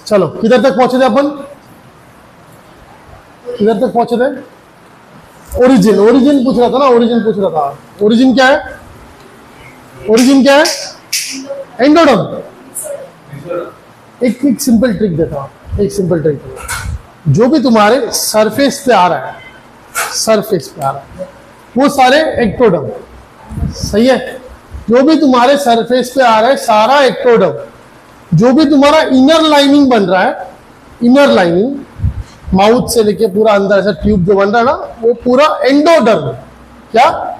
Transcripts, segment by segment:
चलो किधर तक पहुंचे थे अपन, किधर तक पहुंचे थे? ओरिजिन, ओरिजिन पूछ रहा था ना, ओरिजिन पूछ रहा था। ओरिजिन क्या है? ओरिजिन क्या है? एंडोडर्म। एक सिंपल ट्रिक देता हूं, एक सिंपल ट्रिक। जो भी तुम्हारे सरफेस पे आ रहा है, सरफेस पे आ रहा है, वो सारे एक्टोडर्म, सही है? जो भी तुम्हारे सरफेस पे आ रहा है सारा एक्टोडर्म। जो भी तुम्हारा इनर लाइनिंग बन रहा है, इनर लाइनिंग माउथ से लेके पूरा अंदर ऐसा ट्यूब जो बन रहा है ना, वो पूरा एंडोडर्म। क्या?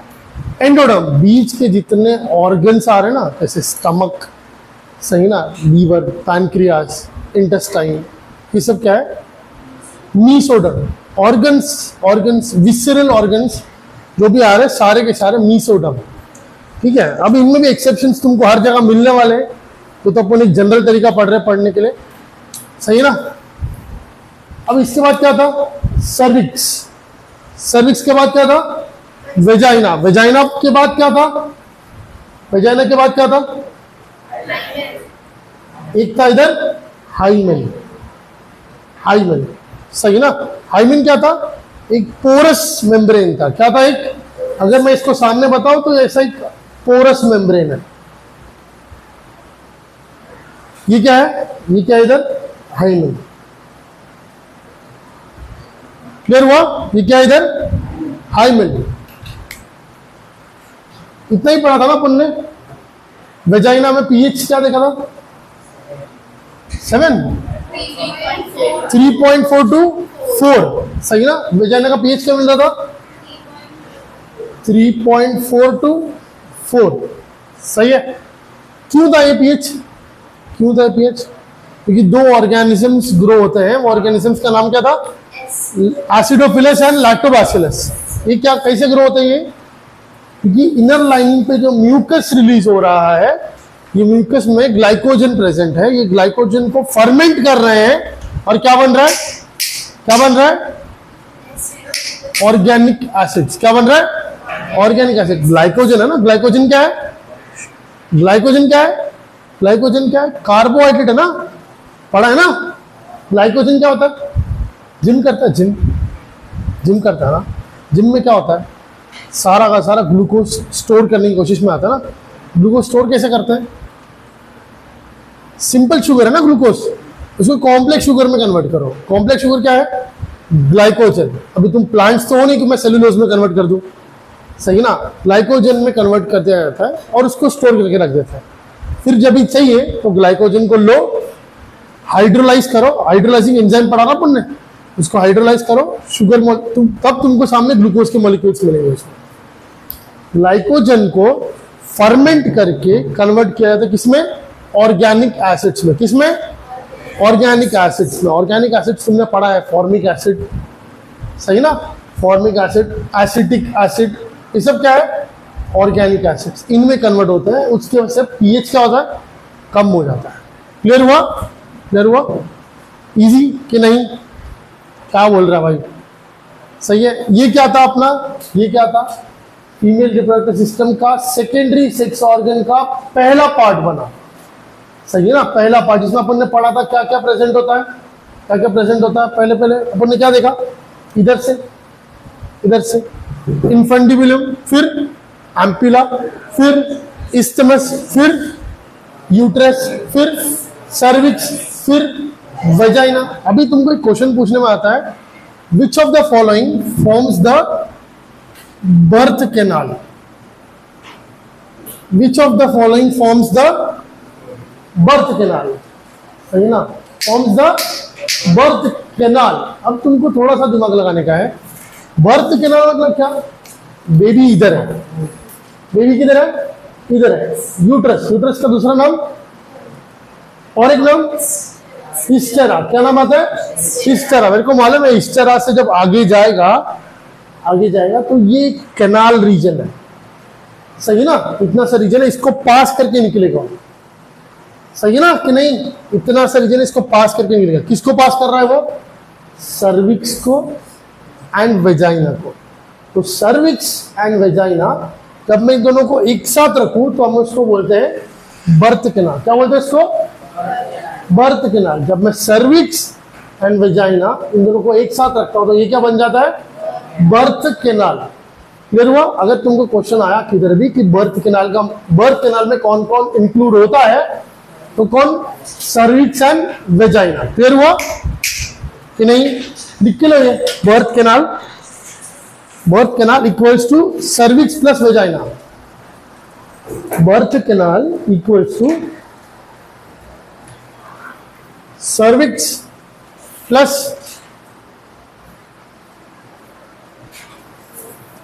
एंडोडर्म। बीच के जितने ऑर्गन्स आ रहे हैं ना, जैसे स्टमक, सही ना, लीवर, पैनक्रियास, इंटेस्टाइन, ये सब क्या है? Mesoderm. Organs, organs, visceral organs जो भी आ रहे हैं सारे के सारे मीसोडर्म, ठीक है? अब इनमें भी एक्सेप्शंस तुमको हर जगह मिलने वाले हैं, तो अपन एक जनरल तरीका पढ़ रहे हैं पढ़ने के लिए, सही ना? अब इसके बाद क्या था? सर्विक्स। सर्विक्स के बाद क्या था? वेजाइना। वेजाइना के बाद क्या था? वेजाइना के बाद क्या था? एक था इधर हाइमेन। हाइमेन, सही ना? हाइमेन क्या था? एक पोरस मेम्ब्रेन था। क्या था? एक, अगर मैं इसको सामने बताऊं तो ऐसा एक पोरस मेम्ब्रेन है। ये क्या है? ये क्या है इधर? हाइमेन। क्लियर हुआ? ये क्या है इधर? हाइमेन। इतना ही पढ़ा था ना अपन ने। वेजाइना में पीएच क्या देखा था? 7, 3.4 to 4, सही ना? वेजाइना का पीएच क्या मिल रहा था? 3.4 to 4, सही है? क्यों था ये पीएच? क्यों था पीएच? क्योंकि दो ऑर्गेनिजम्स ग्रो होते हैं। वो ऑर्गेनिजम्स का नाम क्या था? Acidophilus and lactobacillus. ये क्या, कैसे ग्रो होते हैं ये? क्योंकि इनर लाइनिंग पे जो म्यूकस रिलीज हो रहा है, ये म्यूकस में ग्लाइकोजन प्रेजेंट है। ये ग्लाइकोजन को फर्मेंट कर रहे हैं और क्या बन रहा है? क्या बन रहा है? Organic acids. क्या बन रहा है? Organic acid. ग्लाइकोजन है ना? ग्लाइकोजन क्या है? ग्लाइकोजन क्या है? ग्लाइकोजन क्या है? कार्बोहाइड्रेट है ना? पढ़ा है ना? ग्लाइकोजन क्या होता है? जिम करता है, जिम, जिम करता है ना? जिम में क्या होता है? सारा का सारा ग्लूकोज स्टोर करने की कोशिश में आता है ना? ग्लूकोज स्टोर कैसे करते हैं? सिंपल शुगर है ना ग्लूकोज, उसको कॉम्प्लेक्स शुगर में कन्वर्ट करो। कॉम्प्लेक्स शुगर क्या है? ग्लाइकोजन। अभी तुम प्लांट्स तो हो नहीं कि मैं सेलुलोज में कन्वर्ट कर दूं, सही ना? ग्लाइकोजन में कन्वर्ट कर दिया जाता है और उसको स्टोर करके रख देता है। फिर जब भी चाहिए तो ग्लाइकोजन को लो, हाइड्रोलाइज करो। हाइड्रोलाइजिंग एंजाइम पढ़ा ना अपन ने, उसको हाइड्रोलाइज करो, शुगर तब तुमको सामने ग्लूकोज के मॉलिक्यूल्स मिलेंगे। उसमें ग्लाइकोजन को फर्मेंट करके कन्वर्ट किया जाता है किसमें? ऑर्गेनिक एसिड्स में। किसमें? ऑर्गेनिक एसिड्स में। ऑर्गेनिक एसिड्स तुमने पढ़ा है, फॉर्मिक एसिड, सही ना? फॉर्मिक एसिड, एसिटिक एसिड, ये सब क्या है? Organic acids. इनमें कन्वर्ट होते हैं। उसकी वजह से पीएच क्या होता है? कम हो जाता है। क्लियर हुआ? क्लियर हुआ? इजी कि नहीं? क्या बोल रहा है भाई? सही है? ये क्या था अपना? ये क्या था? फीमेल रिप्रोडक्टिव सिस्टम का सेकेंडरी सेक्स ऑर्गन का पहला पार्ट बना, सही है ना? पहला पार्ट जिसमें अपन ने पढ़ा था क्या क्या प्रेजेंट होता है, क्या क्या प्रेजेंट होता है। पहले पहले अपन ने क्या देखा? इधर से, इधर से इन्फेंडिबुलम, फिर एम्पुला, फिर इस्थमस, फिर यूट्रस, फिर सर्विक्स, फिर वेजाइना। अभी तुमको एक क्वेश्चन पूछने में आता है, which of the following forms the birth canal? Which of the following forms the birth canal? सही ना? Forms the birth canal. अब तुमको थोड़ा सा दिमाग लगाने का है। बर्थ कैनाल मतलब क्या? बेबी इधर है, बेबी किधर है? इधर है। यूट्रस, यूट्रस का दूसरा नाम और एक नाम हिस्टेरा। क्या नाम आता है? हिस्टेरा। मेरे को मालूम है हिस्टेरा से जब आगे जाएगा, आगे जाएगा तो ये कैनाल रीजन है, सही ना? इतना सा रीजन है, इसको पास करके निकलेगा, सही ना कि नहीं? इतना सा रीजन है, इसको पास करके निकलेगा। किसको पास कर रहा है वो? सर्विक्स को एंड वेजाइना को। तो सर्विक्स एंड वेजाइना जब मैं इन दोनों को एक साथ रखूं तो हम उसको बोलते हैं बर्थ कैनाल। क्या बोलते हैं इसको? Birth canal. जब मैं सर्विक्स एंड वेजाइना इन दोनों को एक साथ रखता हूं तो ये क्या बन जाता है, बर्थ केनाल। क्लियर हुआ? अगर तुमको क्वेश्चन आया किधर भी कि बर्थ केनाल में कौन कौन इंक्लूड होता है, तो कौन, सर्विक्स एंड वेजाइना। क्लियर हुआ कि नहीं? लिख के लो ये, birth canal equals to cervix plus vagina. Birth canal equals to cervix plus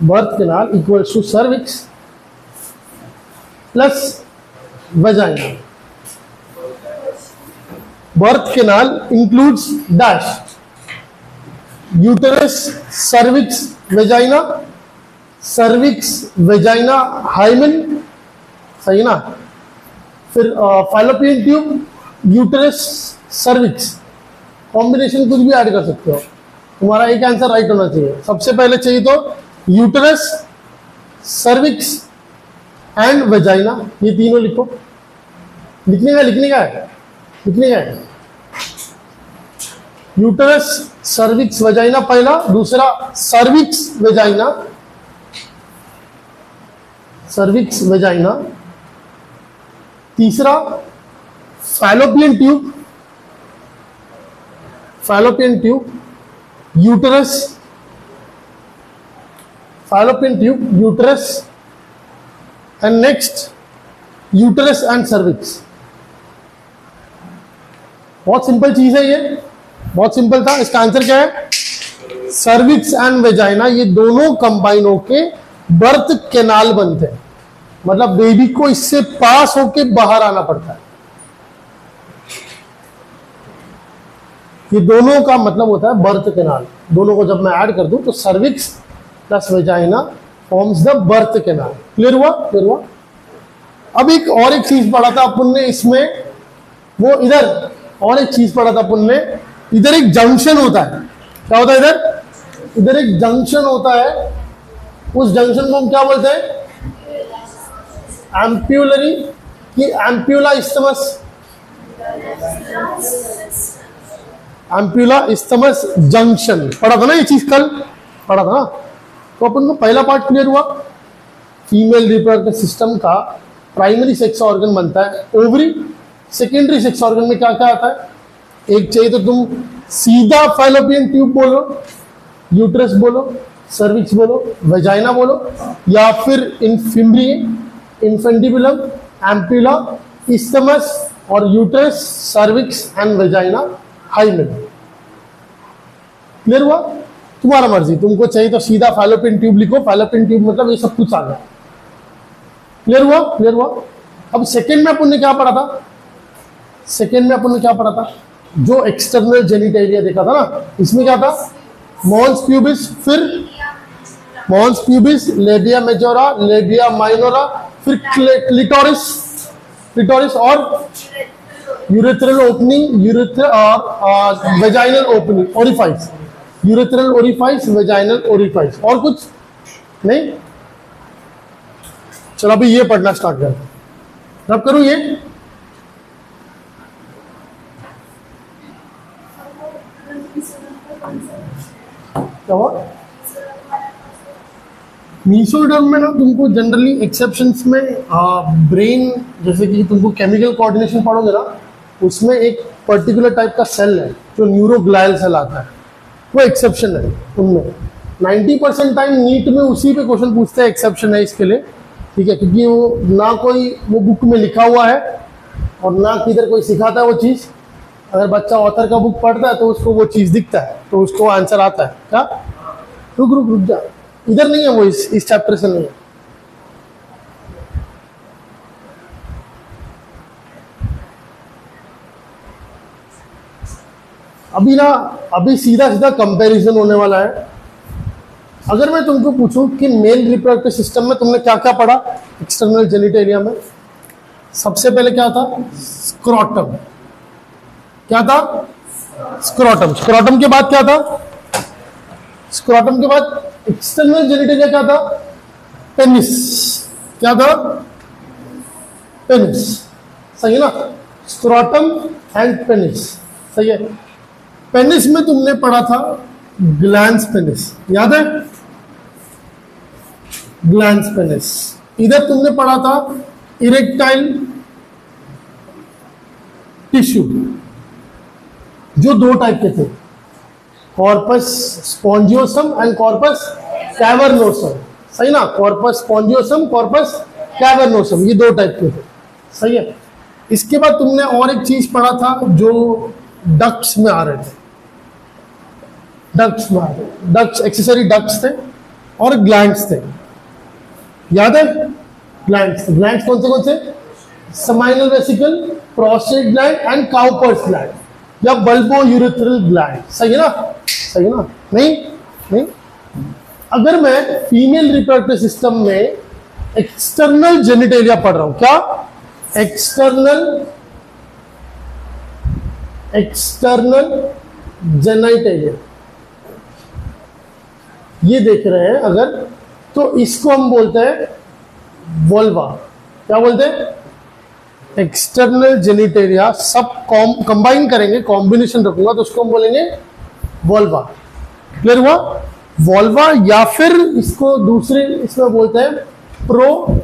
birth canal equals to cervix plus vagina. Birth canal includes dash, uterus, cervix, vagina, cervix, vagina, hymen, सही ना? फिर fallopian tube, uterus, cervix, combination कुछ भी add कर सकते हो। तुम्हारा एक आंसर राइट होना चाहिए। सबसे पहले चाहिए तो यूटेरस, सर्विक्स एंड वेजाइना, ये तीनों लिखो। लिखने का है यूटेरस, सर्विक्स, वेजाइना पहला, दूसरा सर्विक्स, वेजाइना, तीसरा fallopian tube, uterus, and next uterus and cervix. बहुत सिंपल चीज है ये, बहुत सिंपल था। इसका आंसर क्या है, सर्विक्स एंड वेजाइना, ये दोनों कंबाइन होके बर्थ केनाल बनते हैं। मतलब बेबी को इससे पास होके बाहर आना पड़ता है। ये दोनों का मतलब होता है बर्थ केनाल। दोनों को जब मैं ऐड कर दूं तो cervix plus vagina forms the birth canal. Clear हुआ? अब एक चीज पढ़ा था अपन ने इसमें, वो इधर और एक चीज पढ़ा था अपन ने, इधर एक जंक्शन होता है। क्या होता है इधर एक जंक्शन होता है। उस जंक्शन को हम क्या बोलते हैं, एम्प्यूलरी की ampulla isthmus, ampulla isthmus junction. पढ़ा था ना ये चीज, कल पढ़ा था ना। तो अपन को पहला पार्ट क्लियर हुआ। फीमेल रिप्रोडक्टिव सिस्टम का प्राइमरी सेक्स ऑर्गन बनता है ओवरी। सेकेंडरी सेक्स ऑर्गन में क्या क्या आता है, एक चाहिए तो तुम सीधा फैलोपियन ट्यूब बोलो, यूट्रस बोलो, सर्विक्स बोलो, वेजाइना बोलो, या फिर इनफिम्बरी, इन्फेंटिबुलम, एम्प्यूला, इस्थमस और uterus, cervix and vagina, hymen. Clear हुआ? तुम्हारा मर्जी, तुमको चाहिए तो सीधा फैलोपियन ट्यूब लिखो। फैलोपियन ट्यूब मतलब ये सब कुछ आ गया। क्लियर हुआ? अब सेकेंड में अपन ने क्या पढ़ा था, जो एक्सटर्नल जेनिटेलिया देखा था ना, इसमें क्या था, मॉन्स प्यूबिस, फिर mons pubis, labia majora, labia minora, फिर क्लिटोरिस और यूरेथ्रल ओपनिंग, और vaginal opening, orifice, urethral orifice, vaginal orifice, और कुछ नहीं। चलो अभी ये पढ़ना स्टार्ट कर। अब करूं ये, क्या हुआ, मीसोडर्म में ना तुमको जनरली एक्सेप्शंस में ब्रेन, जैसे कि तुमको केमिकल कोऑर्डिनेशन पढ़ोगे ना, उसमें एक पर्टिकुलर टाइप का सेल है जो न्यूरोग्लायल सेल आता है, वो एक्सेप्शन है उनमें। 90% टाइम नीट में उसी पे क्वेश्चन पूछते हैं, एक्सेप्शन है इसके लिए, ठीक है, क्योंकि वो ना कोई वो बुक में लिखा हुआ है और ना किधर कोई सिखाता है वो चीज़। अगर बच्चा ऑथर का बुक पढ़ता है तो उसको वो चीज़ दिखता है, तो उसको आंसर आता है। क्या, रुक जा, इधर नहीं है वो, इस चैप्टर से नहीं है। अभी सीधा कंपैरिजन होने वाला है। अगर मैं तुमको पूछूं कि मेल रिप्रोडक्टिव सिस्टम में तुमने क्या क्या पढ़ा एक्सटर्नल जेनिटेलिया में, सबसे पहले क्या था, स्क्रोटम। क्या था, स्क्रोटम। स्क्रोटम के बाद क्या था, स्क्रोटम के बाद एक्सटर्नल जेनिटेलिया क्या था, पेनिस। क्या था, पेनिस, सही है ना। Scrotum and penis. सही है। पेनिस में तुमने पढ़ा था ग्लैंस पेनिस, याद है? Glans penis. इधर तुमने पढ़ा था इरेक्टाइल टिश्यू, जो दो टाइप के थे, corpus spongiosum and corpus cavernosum. सही ना? कॉर्पस स्पॉन्जियोसम, कॉर्पस कैवर्नोसम, ये दो टाइप के थे। सही है। इसके बाद तुमने और एक चीज पढ़ा था जो डक्ट्स में आ रहे थे, डक्ट्स में आ रहे थे, डक्ट्स, एक्सेसरी डक्ट्स थे और ग्लैंड्स थे, याद है? ग्लैंड्स। ग्लैंड्स कौन से? Seminal vesicle, prostate gland and Cowper's gland या बल्बो यूरेथ्रल ग्लैंड। सही है ना? सही है ना? नहीं। अगर मैं फीमेल रिप्रोडक्टिव सिस्टम में एक्सटर्नल जेनिटेलिया पढ़ रहा हूं, क्या? एक्सटर्नल जेनिटेलिया, ये देख रहे हैं अगर, तो इसको हम बोलते हैं वोल्वा। क्या बोलते हैं? External genitalia. सब कंबाइन करेंगे, कॉम्बिनेशन रखूंगा तो उसको हम बोलेंगे वोल्वा। क्लियर हुआ? वोल्वा, या फिर इसको दूसरे इसमें बोलते हैं प्रोडेंडम।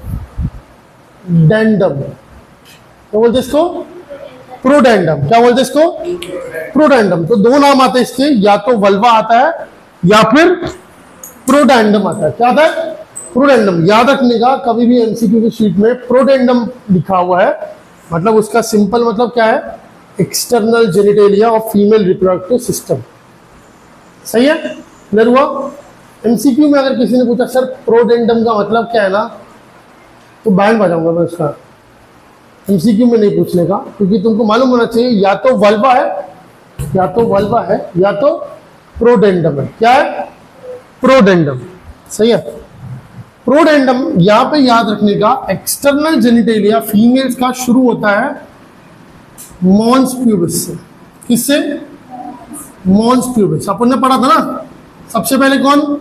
क्या बोलते हैं इसको? प्रोडेंडम। क्या बोलते हैं इसको? प्रोडेंडम। तो दो नाम आते हैं इसके, या तो वल्वा आता है या फिर प्रोडेंडम आता है। क्या आता है? प्रोडेंडम। याद रखने का, कभी भी एमसीक्यू की शीट में प्रोडेंडम लिखा हुआ है, मतलब उसका सिंपल मतलब क्या है? External genitalia of female reproductive system. सही है? क्लियर हुआ? एमसीक्यू में अगर किसी ने पूछा सर प्रोडेंडम का मतलब क्या है ना, तो बैंड बजाऊंगा मैं उसका। एमसीक्यू में नहीं पूछने का, क्योंकि तुमको मालूम होना चाहिए या तो वल्वा है, या तो वल्वा है, या तो प्रोडेंडम है। क्या है? प्रोडेंडम। सही है। प्रोडेंडम यहां पे याद रखने का, एक्सटर्नल जेनिटेलिया फीमेल्स का शुरू होता है मॉन्स प्यूबिस से। किससे? Mons pubis. अपन ने पढ़ा था ना सबसे पहले कौन?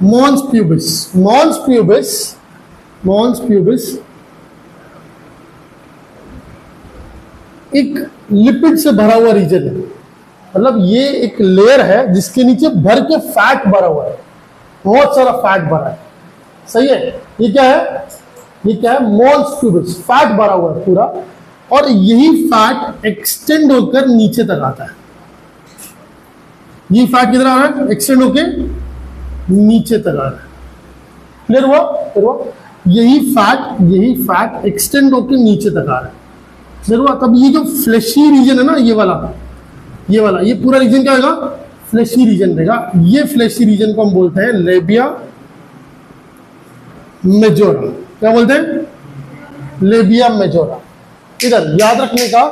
Mons pubis. मॉन्स प्यूबिस एक लिपिड से भरा हुआ रीजन है, मतलब ये एक लेयर है जिसके नीचे भर के फैट भरा हुआ है, बहुत सारा फैट भरा है। सही है। ये क्या है? ये क्या है? Mons pubis. फैट भरा हुआ है पूरा, और यही फैट एक्सटेंड होकर नीचे तक आता है। ये फैट किधर आ रहा है? एक्सटेंड होके नीचे तक आ रहा है। क्लियर हुआ? क्लियर हुआ? यही फैट एक्सटेंड होके नीचे तक आ रहा है। क्लियर हुआ? तब ये जो फ्लैशी रीजन है ना, ये पूरा रीजन क्या होगा? फ्लैशी रीजन रहेगा। ये फ्लैशी रीजन को हम बोलते हैं लेबिया मेजोरा। क्या बोलते हैं? Labia majora. इधर याद रखने का,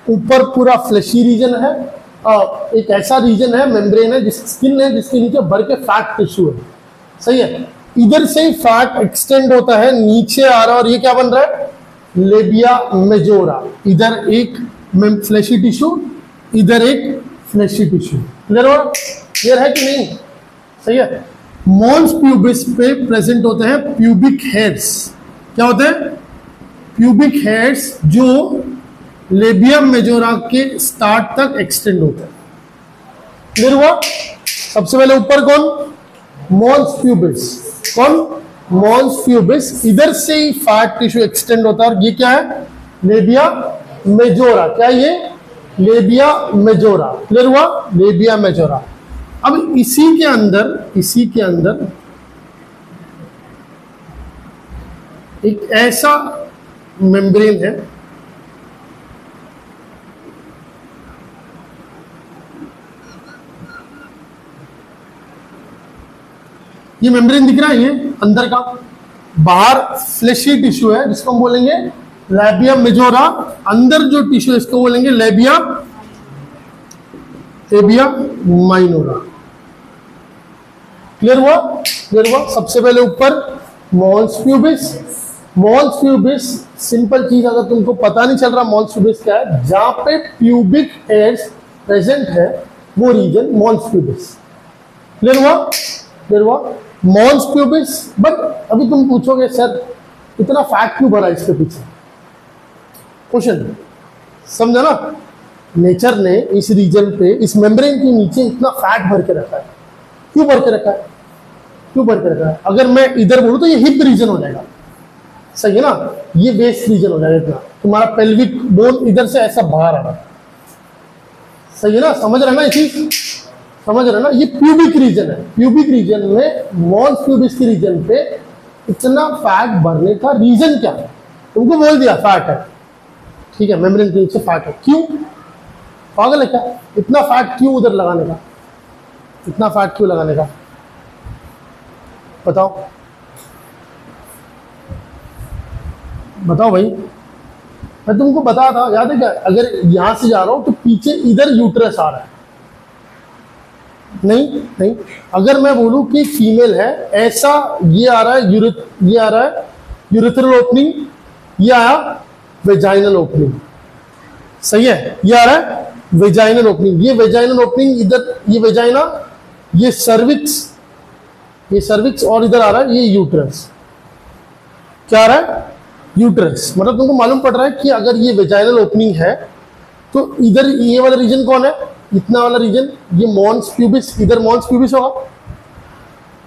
ऊपर पूरा फ्लैशी रीजन है, एक ऐसा रीजन है, मेम्ब्रेन है, जिस स्किन है, जिसके नीचे भर के फैट टिश्यू है। सही है। इधर से फैट एक्सटेंड होता है, नीचे आ रहा है, और ये क्या बन रहा है? Labia majora. इधर एक फ्लैशी टिश्यू, इधर एक फ्लैशी टिश्यू। क्लियर हो? क्लियर है कि नहीं? सही है। मॉन्स प्यूबिस पे प्रेजेंट होते हैं प्यूबिक हेयर्स। क्या होते हैं? प्यूबिक हेयर्स, जो लेबिया मेजोरा के स्टार्ट तक एक्सटेंड होता है। क्लियर हुआ? सबसे पहले ऊपर कौन? Mons pubis. कौन? Mons pubis. इधर से ही फैट टिश्यू एक्सटेंड होता है, और ये क्या है? Labia majora. क्या ये? Labia majora. क्लियर हुआ? Labia majora. अब इसी के अंदर एक ऐसा मेम्ब्रेन है, ये मेम्ब्रेन दिख रहा है, ये अंदर का, बाहर फ्लैशी टिश्यू है जिसको हम बोलेंगे लेबिया मेजोरा, अंदर जो टिश्यू है इसको बोलेंगे लेबिया माइनोरा। क्लियर हुआ? क्लियर हुआ? सबसे पहले ऊपर mons pubis. Mons pubis simple चीज, अगर तुमको पता नहीं चल रहा मॉन्स प्यूबिस क्या है, जहां पे प्यूबिक हेयर्स प्रेजेंट है वो रीजन मॉन्स प्यूबिस। क्लियर हुआ? क्लियर हुआ? Mons pubis. बट अभी तुम पूछोगे सर इतना फैट क्यों भरा इसके पीछे? क्वेश्चन, समझा ना? नेचर ने इस रीजन पे, इस मेम्ब्रेन के नीचे इतना फैट भर के रखा है। क्यों भर के रखा है? क्यों भर के रखा है? अगर मैं इधर बोलूं तो ये हिप रीजन हो जाएगा, सही है ना? ये वेस्ट रीजन हो जाएगा इतना। तुम्हारा पेल्विक बोन इधर से ऐसा बाहर आ रहा है, सही है ना? समझ रहे ना ये चीज? समझ रहे ना? ये प्यूबिक रीजन है। प्यूबिक रीजन में, मॉन्स प्यूबिस के रीजन पे इतना फैट भरने का रीजन क्या है? तुमको बोल दिया फैट है, ठीक है, मेम्ब्रेन के नीचे फैट है। क्यों? पागल है क्या? इतना फैट क्यों उधर लगाने का? इतना फैट क्यों लगाने का? बताओ बताओ भाई। मैं तुमको बता था, याद है क्या? अगर यहां से जा रहा हूं तो पीछे इधर यूट्रस आ रहा है, नहीं नहीं। अगर मैं बोलूं कि फीमेल है, ऐसा ये आ रहा है, ये आ रहा है यूरेथ्रल ओपनिंग, ये आया वेजाइनल ओपनिंग, सही है? ये आ रहा है वेजाइनल ओपनिंग, ये वेजाइनल ओपनिंग इधर, ये वेजाइना, ये सर्विक्स, ये सर्विक्स, और इधर आ रहा है ये यूट्रस। क्या आ रहा है? यूट्रस। मतलब तुमको मालूम पड़ रहा है कि अगर ये वेजाइनल ओपनिंग है तो इधर ये वाला रीजन कौन है? इतना वाला रीजन, ये मॉन्स प्यूबिस, इधर मॉन्स प्यूबिस होगा,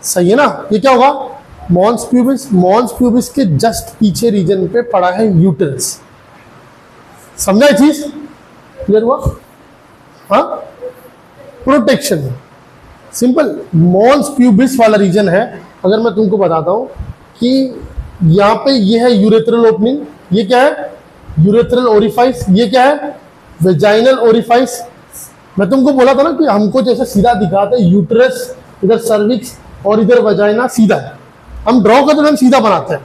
सही है ना? ये क्या होगा? Mons pubis. मॉन्स प्यूबिस के जस्ट पीछे रीजन पे पड़ा है यूट्रस। समझा ये चीज? क्लियर हुआ? हाँ, प्रोटेक्शन, सिंपल। मॉन्स प्यूबिस वाला रीजन है। अगर मैं तुमको बताता हूं कि यहाँ पे ये है यूरेथ्रल ओपनिंग, ये क्या है? Urethral orifice. ये क्या है? Vaginal orifice. मैं तुमको बोला था ना कि हमको जैसे सीधा दिखाते हैं, यूट्रस, इधर सर्विक्स और इधर वजाइना सीधा है। हम ड्रॉ करते हैं, हम सीधा बनाते हैं,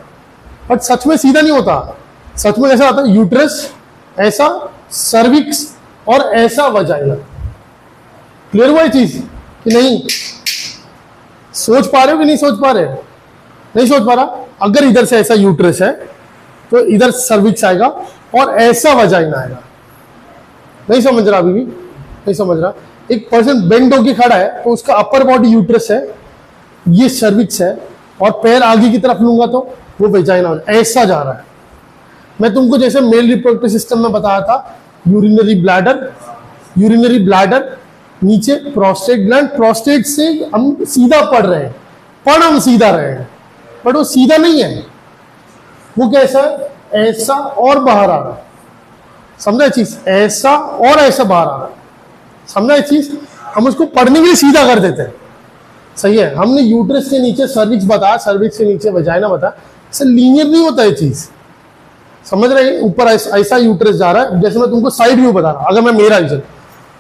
बट सच में सीधा नहीं होता। सच में ऐसा आता है, यूट्रस ऐसा, सर्विक्स और ऐसा वजाइना। क्लियर हुआ ये चीज कि नहीं? सोच पा रहे हो कि नहीं सोच पा रहे? नहीं सोच पा रहा? अगर इधर से ऐसा यूट्रस है तो इधर सर्विक्स आएगा और ऐसा वजाइना आएगा। नहीं समझ रहा? अभी भी नहीं समझ रहा? एक पर्सन बेंड होके खड़ा है तो उसका अपर बॉडी यूट्रस है, ये सर्विक्स है, और पैर आगे की तरफ लूंगा तो वो वेजाइना ऐसा जा रहा है। मैं तुमको जैसे मेल रिप्रोडक्टिव सिस्टम में बताया था, यूरिनरी ब्लैडर, नीचे प्रोस्टेट ग्लैंड, प्रोस्टेट से हम सीधा पढ़ रहे हैं, हम सीधा रहे हैं, बट वो सीधा नहीं है। वो कैसा है? ऐसा और बाहर आ रहा है। समझा चीज? ऐसा और ऐसा बाहर आ रहा है। समझा चीज? हम उसको पढ़ने के लिए सीधा कर देते हैं, सही है? हमने यूट्रस के नीचे सर्विक्स बताया, सर्विक्स के नीचे वजाइना बताया। इससे लीनियर नहीं होता ये चीज, समझ रहे? ऊपर ऐसा यूट्रस जा रहा है, जैसे मैं तुमको साइड व्यू बता रहा हूं। अगर मैं मेरा रीजन,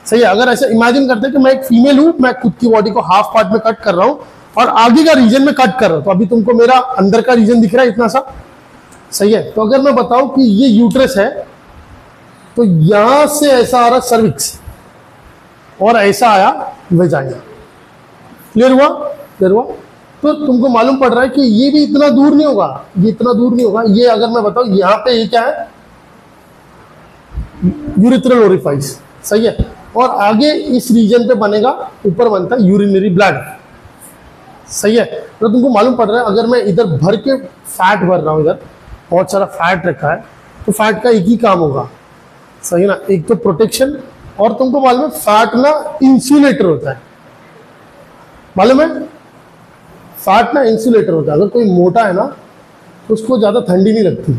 सही है, अगर ऐसे इमेजिन करते हैं कि मैं एक फीमेल हूं, मैं खुद की बॉडी को हाफ पार्ट में कट कर रहा हूं और आगे का रीजन में कट कर रहा हूं, तो अभी तुमको मेरा अंदर का रीजन दिख रहा है इतना सा, सही है? तो अगर मैं बताऊं कि ये यूट्रस है तो यहां से ऐसा आ रहा सर्विक्स और ऐसा आया वेजाइना। क्लियर हुआ? क्लियर हुआ? तो तुमको मालूम पड़ रहा है कि ये भी इतना दूर नहीं होगा, ये इतना दूर नहीं होगा। ये अगर मैं बताऊं यहां पे ये क्या है? यूरेथ्रल ओरिफाइस, सही है? और आगे इस रीजन पे बनेगा, ऊपर बनता है यूरिनरी ब्लैडर, सही है? तो तुमको मालूम पड़ रहा है अगर मैं इधर भर के फैट भर रहा हूं, इधर बहुत सारा फैट रखा है, तो फैट का एक ही काम होगा, सही ना? एक तो प्रोटेक्शन, और तुमको मालूम है फैट ना इंसुलेटर होता है। मालूम है? फैट ना इंसुलेटर होता है। अगर कोई मोटा है ना तो उसको ज्यादा ठंडी नहीं लगती।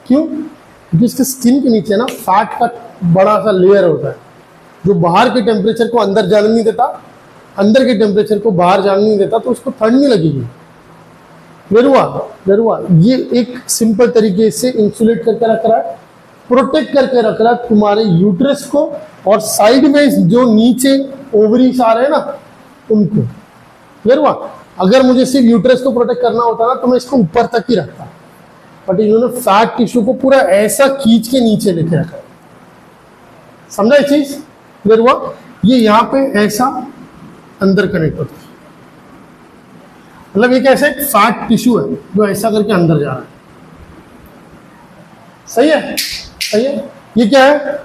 क्यों? क्योंकि उसके स्किन के नीचे ना फैट का बड़ा सा लेयर होता है जो बाहर के टेम्परेचर को अंदर जाने नहीं देता, अंदर के टेम्परेचर को बाहर जाने नहीं देता, तो उसको ठंड नहीं लगेगी। क्लियर हुआ? क्लियर हुआ? ये एक सिंपल तरीके से इंसुलेट करके रख रहा है, प्रोटेक्ट करके रख रहा है तुम्हारे यूट्रस को, और साइड में जो नीचे ओवरीज आ रहे हैं ना उनको। क्लियर हुआ? अगर मुझे सिर्फ यूट्रस को प्रोटेक्ट करना होता ना तो मैं इसको ऊपर तक ही रखता, बट इन्होंने फैट टिश्यू को पूरा ऐसा खींच के नीचे लेके रखा है। समझा ये चीज? क्लियर हुआ? ये यहाँ पे ऐसा अंदर कनेक्ट होता है, मतलब ये कैसे फैट टिश्यू है जो ऐसा करके अंदर जा रहा है, सही है? सही है? ये क्या है?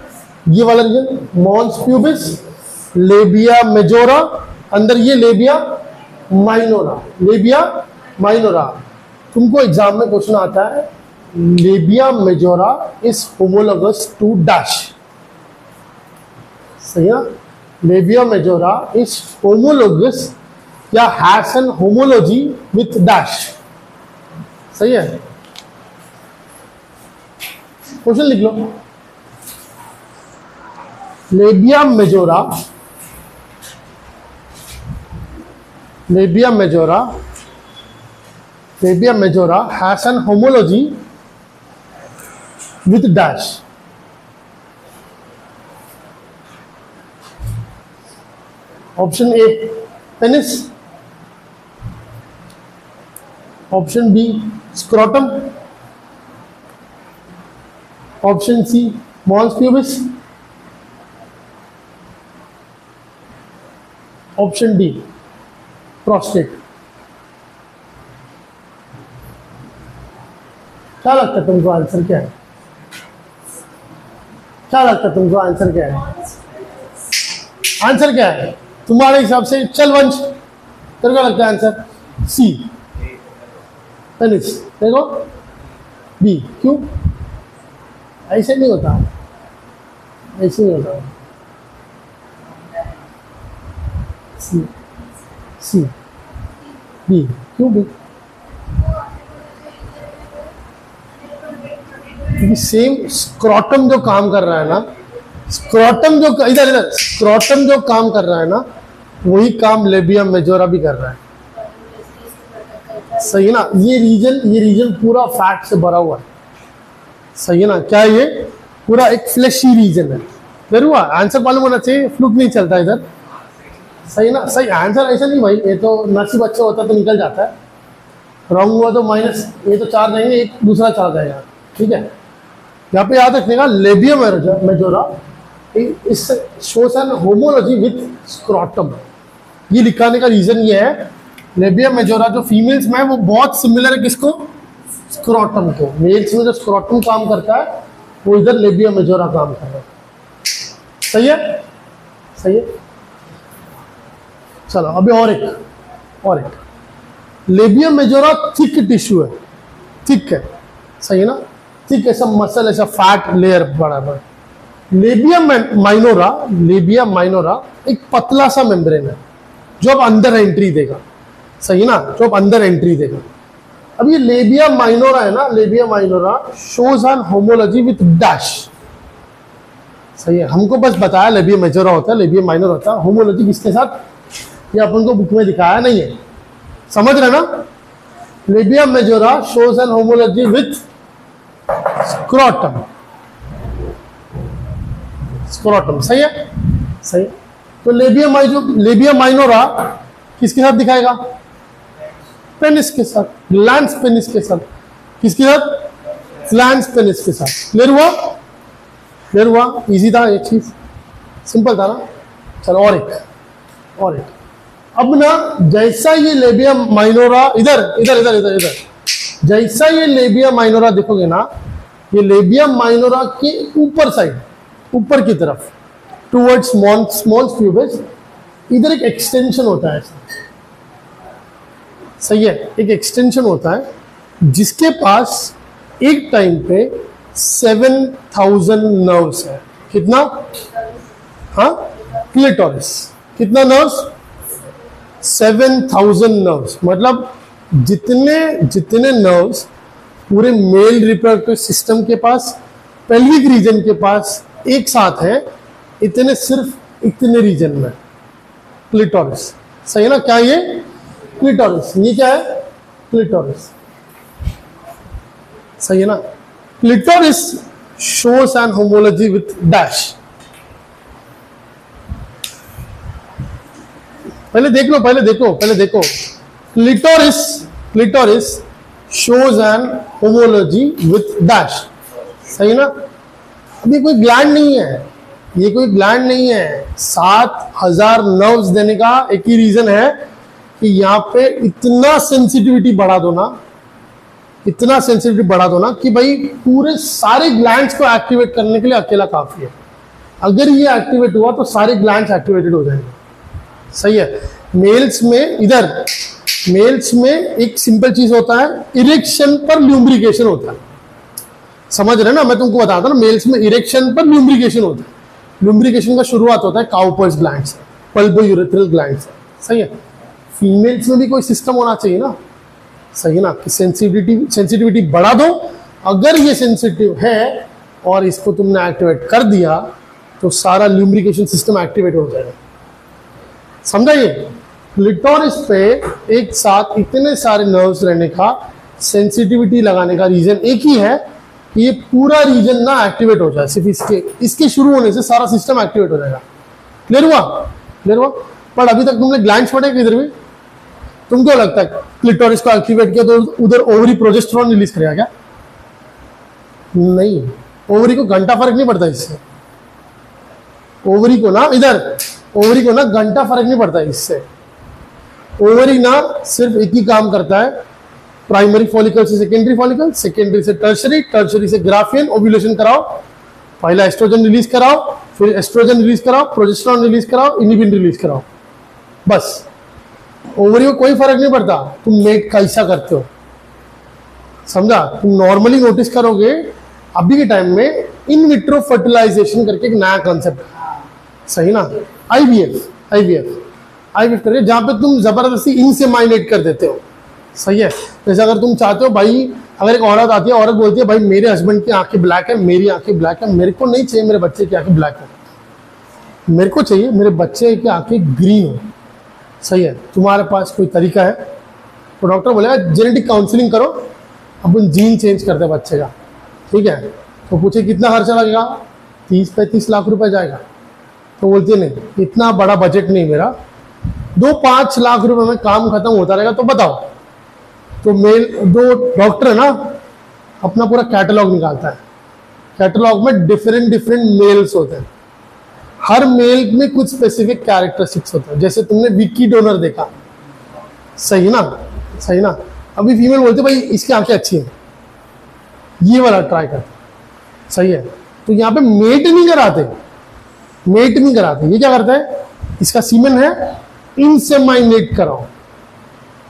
ये वाला region mons pubis, labia majora, अंदर ये लेबिया माइनोरा। तुमको एग्जाम में क्वेश्चन आता है, labia majora is homologous to dash. सही है। लेबिया मेजोरा इज होमोलोगस या has an homology with dash. सही है, क्वेश्चन लिख लो। Labia majora has an homology with dash। Option A penis, option B scrotum, option C mons pubis, option D prostate. क्या लगता है तुमको आंसर क्या है? क्या लगता है तुमको आंसर क्या है? आंसर क्या है तुम्हारे हिसाब से? चल वंश, तेरे को लगता है आंसर सी पेनिस। देखो बी, क्यों? ऐसे नहीं होता, ऐसे नहीं होता। सी सी बी, क्यों बी? क्योंकि सेम स्क्रोटम जो काम कर रहा है ना, स्क्रोटम जो इधर स्क्रोटम जो काम कर रहा है ना, वही काम लेबिया मेजोरा भी कर रहा है। सही है ना? ये रीजन पूरा फैट से भरा हुआ है। सही है ना? क्या ये पूरा एक फ्लैशी रीजन है। फिर हुआ आंसर मालूम होना चाहिए, फ्लूक नहीं चलता इधर। सही ना? सही आंसर ऐसा नहीं भाई, ये तो नसीब अच्छा होता तो निकल जाता है। रॉन्ग हुआ तो माइनस, ये तो 4 जाएंगे, एक दूसरा 4 जाएगा। ठीक है, यहाँ पे याद रखने का लेबिया मेजोरा इस shows an homology with scrotum. ये लिखाने का रीजन ये है, लेबिया मेजोरा जो फीमेल्स में है वो बहुत सिमिलर है किसको? स्क्रोटम को। मेल्स में जो स्क्रोटम काम करता है वो इधर लेबिया मेजोरा काम कर रहा है। सही है, सही है। चलो अभी और एक लेबिया मेजोरा थिक टिश्यू है, थिक है। सही है ना? थिक ऐसा मसल, ऐसा फैट लेयर बड़ा बड़ा। लेबिया माइनोरा एक पतला सा मेम्ब्रेन है जो अब अंदर एंट्री देगा। सही ना? जो अब अंदर एंट्री देगा। अब ये लेबिया माइनोरा है ना, labia minora shows an homology with dash. सही है, हमको बस बताया लेबिया मेजोरा होता है, लेबिया माइनोरा होता है। होमोलॉजी किसके साथ, ये अपन को बुक में दिखाया नहीं है। समझ रहे ना? Labia majora shows an homology with scrotum. Scrotum सही है, सही। तो लेबिया माइनोरा किसके साथ दिखाएगा? पेनिस के साथ, ग्लैंड्स पेनिस के साथ। किसके साथ? ग्लैंड्स पेनिस के साथ। क्लियर हुआ? क्लियर हुआ? इजी था ये चीज, सिंपल था ना। चलो और एक अब ना, जैसा ये लेबिया माइनोरा इधर जैसा ये लेबिया माइनोरा देखोगे ना, ये लेबिया माइनोरा के ऊपर साइड, ऊपर की तरफ टुवर्ड्स मॉन्स प्यूबिस, इधर एक एक्सटेंशन होता है। सही है, एक एक्सटेंशन होता है जिसके पास एक टाइम पे 7000 नर्व्स है। कितना? हाँ, क्लिटोरिस। कितना नर्व्स? 7000 नर्व्स। मतलब जितने नर्व्स पूरे मेल रिप्रोडक्टिव सिस्टम के पास, पेल्विक रीजन के पास एक साथ है, इतने सिर्फ इतने रीजन में क्लिटोरिस। सही है ना? क्या ये? क्लिटोरिस। ये क्या है? क्लिटोरिस। सही है ना? Clitoris shows an homology with dash. पहले देखो। Clitoris shows an homology with dash. सही ना? अब ये कोई ग्लैंड नहीं है, 7000 नर्व्स देने का एक ही रीजन है कि यहाँ पे इतना सेंसिटिविटी बढ़ा दो ना कि भाई पूरे सारे ग्लैंड्स को एक्टिवेट करने के लिए अकेला काफी है। अगर ये एक्टिवेट हुआ तो सारे ग्लैंड्स एक्टिवेटेड हो जाएंगे। सही है। मेल्स में एक सिंपल चीज होता है, इरेक्शन पर ल्यूम्ब्रिकेशन होता है। समझ रहे ना? मैं तुमको बताता ना, मेल्स में इरेक्शन पर ल्यूम्ब्रिकेशन होता है। लुब्रिकेशन का शुरुआत होता है काउपर्स ग्लैंड से, पल्बोयूरेथ्रल ग्लैंड से, सही है। फीमेल्स में भी कोई सिस्टम होना चाहिए ना, सही है ना, कि सेंसिटिविटी बढ़ा दो। अगर ये सेंसिटिव है और इसको तुमने एक्टिवेट कर दिया तो सारा लुब्रिकेशन सिस्टम एक्टिवेट हो जाएगा, समझा ये। क्लिटोरिस पे एक साथ इतने सारे नर्व्स रहने का, सेंसिटिविटी लगाने का रीजन एक ही है कि ये पूरा रीजन ना एक्टिवेट हो जाए। सिर्फ इसके शुरू होने से सारा सिस्टम एक्टिवेट हो जाएगा। क्लियर हुआ? क्लियर हुआ? पर अभी तक तुमने ग्लैंड्स पढ़े किधर भी? तुम क्यों लगता है क्लिटोरिस को एक्टिवेट किया तो उधर ओवरी प्रोजेस्टेरोन रिलीज करेगा क्या? नहीं, ओवरी को घंटा फर्क नहीं पड़ता इससे। ओवरी को ना घंटा फर्क नहीं पड़ता इससे। ओवरी ना सिर्फ एक ही काम करता है, प्राइमरी फॉलिकल से सेकेंडरी फॉलिकल, सेकेंडरी से टर्शरी, टर्शरी से ग्राफियन, ओव्यूलेशन कराओ, पहला एस्ट्रोजन रिलीज कराओ, फिर एस्ट्रोजन रिलीज कराओ, प्रोजेस्टेरोन रिलीज कराओ, इनिबिन रिलीज कराओ, बस। ओवरी को कोई फर्क नहीं पड़ता तुम मेट कैसा करते हो, समझा। तुम नॉर्मली नोटिस करोगे अभी के टाइम में इन विट्रो फर्टिलाइजेशन करके एक नया कॉन्सेप्ट, सही ना, आईवीएफ करके, जहां पे तुम जबरदस्ती इनसेमाइनेट कर देते हो, सही है। जैसे अगर तुम चाहते हो भाई, अगर एक औरत आती है, औरत बोलती है भाई मेरे हस्बैंड की आंखें ब्लैक है, मेरी आंखें ब्लैक है, मेरे को नहीं चाहिए मेरे बच्चे की आंखें ब्लैक हो, मेरे को चाहिए मेरे बच्चे की आंखें ग्रीन हो, सही है। तुम्हारे पास कोई तरीका है? तो डॉक्टर बोलेगा जेनेटिक काउंसलिंग करो, अपन जीन चेंज करते हैं बच्चे का, ठीक है। तो पूछे कितना खर्चा लगेगा? 30-35 लाख रुपए जाएगा। तो बोलती है नहीं, इतना बड़ा बजट नहीं मेरा, 2-5 लाख रुपए में काम खत्म होता रहेगा, तो बताओ। तो दो डॉक्टर है ना, अपना पूरा कैटलॉग निकालता है। कैटलॉग में डिफरेंट मेल्स होते हैं, हर मेल में कुछ स्पेसिफिक कैरेक्टरिस्टिक्स होते हैं। जैसे तुमने विकी डोनर देखा, सही ना। अभी फीमेल बोलते भाई इसकी आंखें अच्छी हैं, ये वाला ट्राई करते, सही है। तो यहाँ पे मेट नहीं कराते, ये क्या करता है, इसका सीमेन है, इनसेमाइनेट कराओ,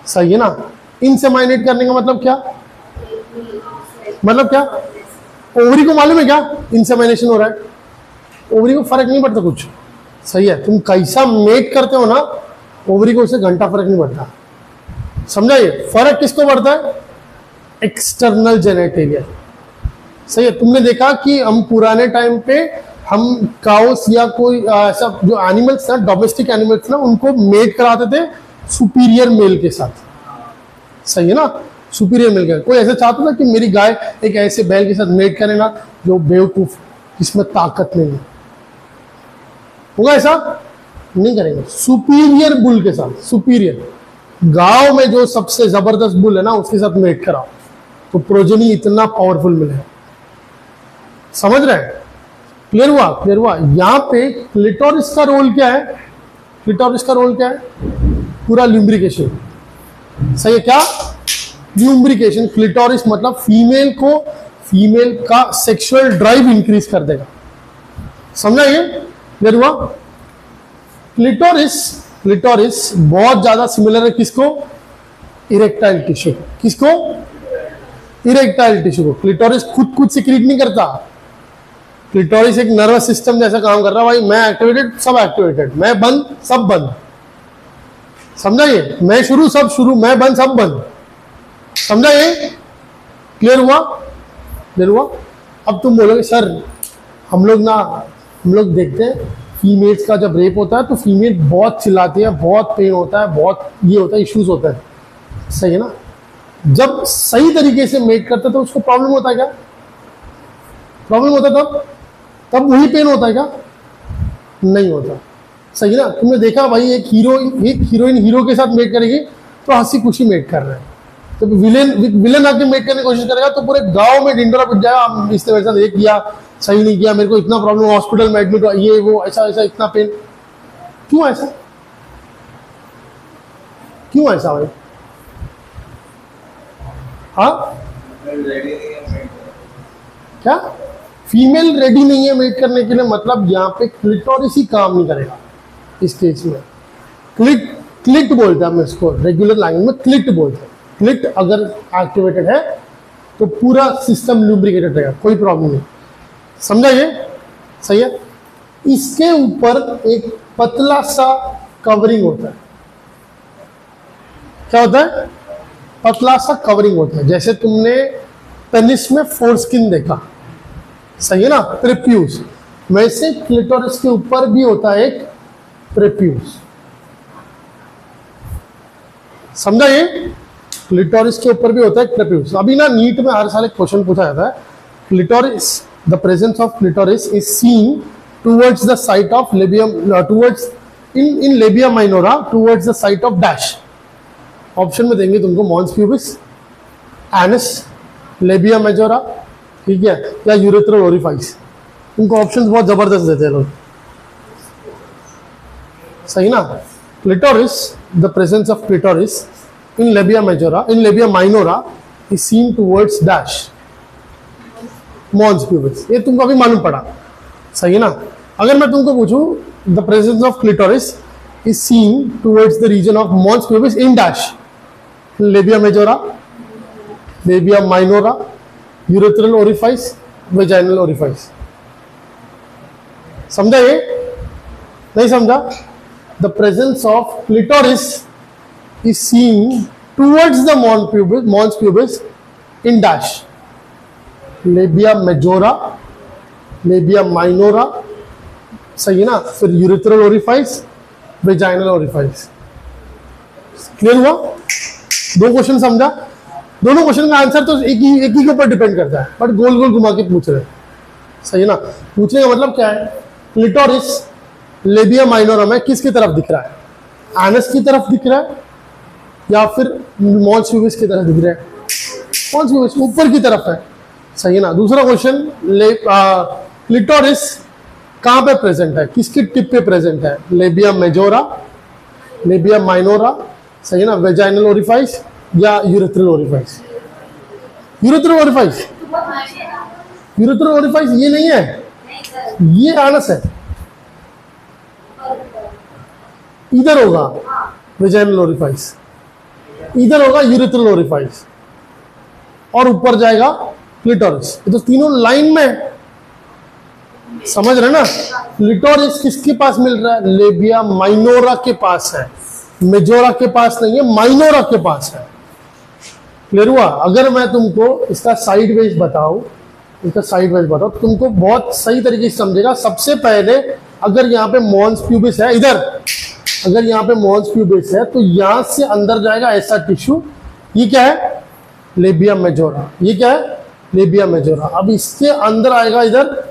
सही है ना। इनसेमाइनेट करने का मतलब क्या? ओवरी को मालूम है क्या इनसेमाइनेशन हो रहा है? ओवरी को फर्क नहीं पड़ता कुछ, सही है। तुम कैसा मेट करते हो ना, ओवरी को उससे घंटा फर्क नहीं पड़ता, समझा ये। फर्क किसको पड़ता है? एक्सटर्नल जेनेटिक, सही है। तुमने देखा कि हम पुराने टाइम पे हम काउस या कोई ऐसा जो एनिमल्स ना, डोमेस्टिक एनिमल्स ना, उनको मेट कराते थे सुपीरियर मेल के साथ, सही है ना, सुपीरियर मेल के। कोई ऐसा चाहता था कि मेरी गाय एक ऐसे बैल के साथ मेट करे ना जो बेवकूफ, जिसमें ताकत नहीं है, होगा ऐसा? नहीं करेंगे। सुपीरियर बुल के साथ, सुपीरियर गांव में जो सबसे जबरदस्त बुल है ना, उसके साथ मेट कराओ तो प्रोजेनी इतना पावरफुल मिलेगा, समझ रहे हैं? क्लियर हुआ? यहां पे क्लिटोरिस का रोल क्या है? पूरा लुब्रिकेशन, सही है क्या? लुब्रिकेशन, क्लिटोरिस मतलब फीमेल का सेक्सुअल ड्राइव इंक्रीज कर देगा, समझा ये? क्लियर हुआ? क्लिटोरिस बहुत ज्यादा सिमिलर है किसको? Erectile tissue. किसको? इरेक्टाइल टिश्यू को। क्लिटोरिस खुद सिक्रीट नहीं करता, क्लिटोरिस एक नर्वस सिस्टम जैसा काम कर रहा है। भाई मैं एक्टिवेटेड, सब एक्टिवेटेड, मैं बंद, सब बंद, समझा ये? मैं शुरू, सब शुरू, मैं बंद, सब बंद, समझा ये? क्लियर हुआ? अब तुम बोलोगे सर हम लोग देखते हैं फीमेल्स का जब रेप होता है तो फीमेल बहुत चिल्लाती है, बहुत पेन होता है, बहुत ये होता है, इश्यूज होता है, सही है ना। जब सही तरीके से मेट करते हैं तो उसको प्रॉब्लम होता है क्या? प्रॉब्लम होता है तब वही पेन होता है क्या? नहीं होता, सही ना। तुमने देखा भाई एक हीरोइन हीरो के साथ मेट करेगी तो हंसी खुशी मेट कर रहे हैं, तो विलेन आके मेट करने की कोशिश करेगा तो पूरे गांव में ढिंडोरा पिट जाएगा, इसने मेरे साथ ये किया, सही नहीं किया, मेरे को इतना प्रॉब्लम, हॉस्पिटल में एडमिट हुआ, ये वो, ऐसा इतना पेन। क्यों ऐसा भाई? हाँ क्या? फीमेल रेडी नहीं है मेट करने के लिए, मतलब यहाँ पे क्लिटोरिस ही काम नहीं करेगा इस केस में। क्लिट बोलते हैं हम इसको, रेगुलर लैंग्वेज में क्लिट बोलते हैं। क्लिट अगर एक्टिवेटेड है तो पूरा सिस्टम लुब्रिकेटेड रहेगा, कोई प्रॉब्लम नहीं, समझा ये? सही है? इसके ऊपर एक पतला सा कवरिंग होता है। क्या होता है? पतला सा कवरिंग होता है। जैसे तुमने पेनिस में फोरस्किन देखा, सही है ना, प्रेप्यूस, वैसे क्लिटोरिस के ऊपर भी होता है एक प्रेप्यूस। समझा? ये क्लिटोरिस के ऊपर भी होता है प्रेप्यूस। अभी ना नीट में हर साल एक क्वेश्चन पूछा जाता है, clitoris, the presence of clitoris is seen towards the site of labium, towards in labia minora towards the site of dash. Option में देंगे तुमको mons pubis, anus, labia majora, ठीक है, या यूरेथ्रल ओरिफाइस। इनको ऑप्शंस बहुत जबरदस्त देते हैं लोग, सही ना। Clitoris, the presence of clitoris in labia majora, in labia minora is seen towards dash mons pubis. ये तुमको अभी मालूम पड़ा, सही है ना। अगर मैं तुमको पूछूं the presence of clitoris is seen towards the region of mons pubis in dash, labia majora, labia minora, urethral orifice, vaginal orifice. समझा? ये नहीं समझा? The presence of clitoris is seen towards the mons pubis in dash, labia majora, labia minora, सही है ना, फिर urethral orifice, vaginal orifice. Clear हुआ? दो क्वेश्चन समझा? दोनों क्वेश्चन का आंसर तो एक ही के ऊपर डिपेंड करता है, बट गोल गोल घुमा के पूछ रहे हैं, सही है ना। पूछने का मतलब क्या है? क्लिटोरिस लेबिया माइनोरा में किसकी तरफ दिख रहा है? एनस की तरफ दिख रहा है या फिर मॉन्स प्यूबिस की तरफ दिख रहा है? मॉन्स प्यूबिस ऊपर की तरफ है, सही है ना। दूसरा क्वेश्चन, क्लिटोरिस कहाँ पे प्रेजेंट है, किसकी टिप पे प्रेजेंट है? लेबिया मेजोरा, लेबिया माइनोरा, सही है ना, वेजाइनल ओरिफाइस या urethral orifice? Urethral orifice, urethral orifice ये नहीं है, ये एनस है। इधर होगा वेजाइनल ओरिफाइस, इधर होगा यूरेथ्रल ओरिफाइस, और ऊपर जाएगा क्लिटोरिस। ये तो तीनों लाइन में, समझ रहे ना। क्लिटोरिस किसके पास मिल रहा है? लेबिया माइनोरा के पास है, मेजोरा के पास नहीं है, माइनोरा के पास है। क्लियर हुआ? अगर मैं तुमको इसका साइड वेज बताऊं, इसका साइड वेज बताओ तो तुमको बहुत सही तरीके से समझेगा। सबसे पहले अगर यहाँ पे मॉन्स प्यूबिस है, इधर अगर यहाँ पे मॉन्स प्यूबिस है तो यहाँ से अंदर जाएगा ऐसा टिश्यू, ये क्या है? Labia majora. ये क्या है? Labia majora. अब इसके अंदर आएगा इधर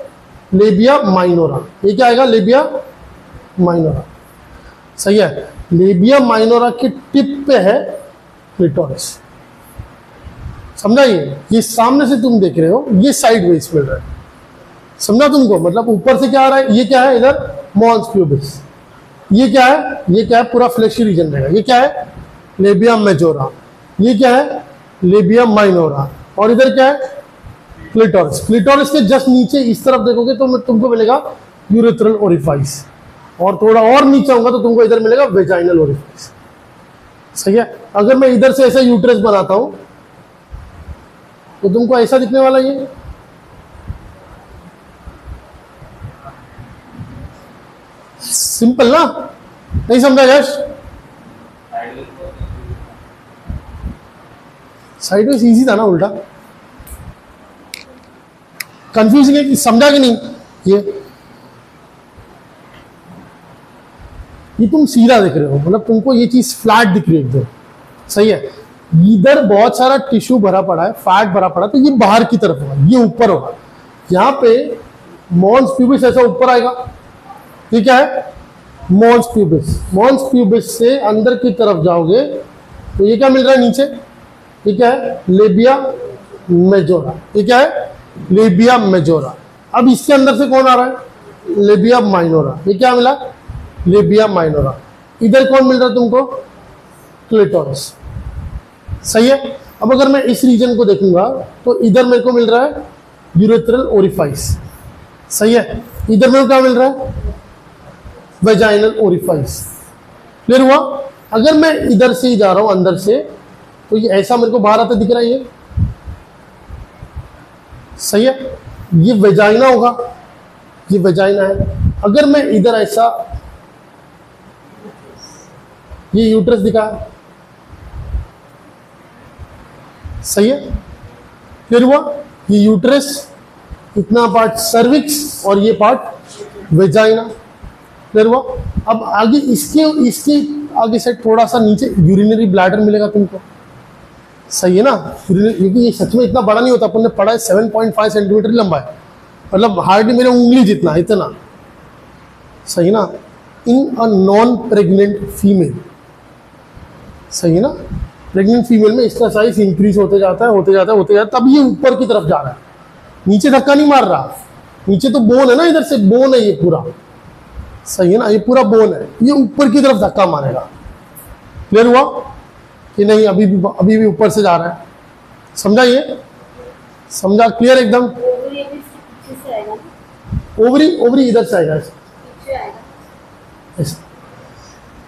लेबिया माइनोरा, ये क्या आएगा? लेबिया माइनोरा, सही है। लेबिया माइनोरा के टिप पे है क्लिटोरिस, समझा? ये सामने से तुम देख रहे हो, ये साइड वेज मिल रहा है, समझा तुमको? मतलब ऊपर से क्या आ रहा है? ये क्या है? इधर मॉन्स प्यूबिस। ये क्या है? ये क्या है? पूरा फ्लैशी रीजन रहेगा। ये क्या है? Labia majora. ये क्या है? Labia minora. और इधर क्या है? क्लिटोरिस। क्लिटोरिस के जस्ट नीचे इस तरफ देखोगे तो तुमको मिलेगा यूरेथ्रल ओरिफाइस, और थोड़ा और नीचे होगा तो तुमको इधर मिलेगा वेजाइनल ओरिफाइस, सही है। अगर मैं इधर से ऐसा यूट्रस बनाता हूं तो तुमको ऐसा दिखने वाला, ये सिंपल ना? नहीं समझा यश? साइडवेज इजी था ना, उल्टा कंफ्यूजिंग है कि समझा कि नहीं? ये तुम सीधा देख रहे हो, मतलब तुमको ये चीज फ्लैट दिख रही है एकदम, सही है। इधर बहुत सारा टिश्यू भरा पड़ा है, फैट भरा पड़ा है, तो ये बाहर की तरफ होगा, ये ऊपर होगा। यहाँ पे मॉन्स प्यूबिस ऐसा ऊपर आएगा, ये क्या है? Mons pubis. मॉन्स प्यूबिस से अंदर की तरफ जाओगे तो ये क्या मिल रहा है नीचे? ये क्या है? Labia majora. ये क्या है? Labia majora. अब इसके अंदर से कौन आ रहा है? Labia minora. ये क्या मिला? Labia minora. इधर कौन मिल रहा है तुमको? क्लिटोरिस, सही है। अब अगर मैं इस रीजन को देखूंगा तो इधर मेरे को मिल रहा है यूरेथ्रल ओरिफाइस, सही है। इधर मेरे को क्या मिल रहा है? Vaginal orifice. क्लियर हुआ? अगर मैं इधर से ही जा रहा हूं अंदर से तो ये ऐसा मेरे को बाहर आता दिख रहा है, ये सही है। ये वेजाइना होगा, ये वेजाइना है। अगर मैं इधर ऐसा, ये यूट्रस दिखा है, सही है, फिर हुआ ये यूट्रस, इतना पार्ट सर्विक्स और ये पार्ट वेजाइना, फिर हुआ। अब आगे इसके इसके आगे से थोड़ा सा नीचे यूरिनरी ब्लैडर मिलेगा तुमको, सही है ना। क्योंकि ये सच में इतना बड़ा नहीं होता, अपन ने पढ़ा है 7.5 सेंटीमीटर लंबा है, मतलब हार्डली मेरे उंगली जितना, इतना, सही ना। इन अ नॉन प्रेग्नेंट फीमेल, सही है ना। प्रेग्नेंट फीमेल में इसका साइज इंक्रीज होते जाता है, होते जाता है, होते जाता है, तब ये ऊपर की तरफ जा रहा है, नीचे धक्का नहीं मार रहा। नीचे तो बोन है ना, इधर से बोन है ये पूरा, सही है ना, ये पूरा बोन है, ये ऊपर की तरफ धक्का मारेगा। क्लियर हुआ कि नहीं? अभी भी ऊपर से जा रहा है, समझा? ये समझा? क्लियर एकदम। ओवरी ओवरी इधर से आएगा,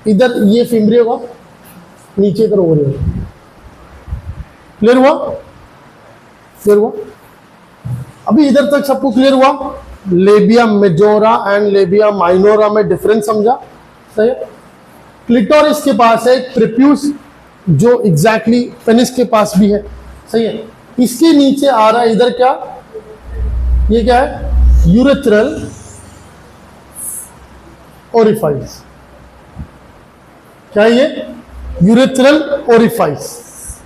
इधर ये फिम्बरी होगा, नीचे इधर ओवरी होगा। क्लियर हुआ? क्लियर हुआ? अभी इधर तक सबको क्लियर हुआ? Labia majora and labia minora में डिफरेंस समझा? सही है। क्लिटोरिस के पास है प्रीप्यूस, जो एग्जैक्टली पेनिस के पास भी है, सही है। इसके नीचे आ रहा है इधर क्या, ये क्या है? Urethral orifice. क्या है ये? Urethral orifice.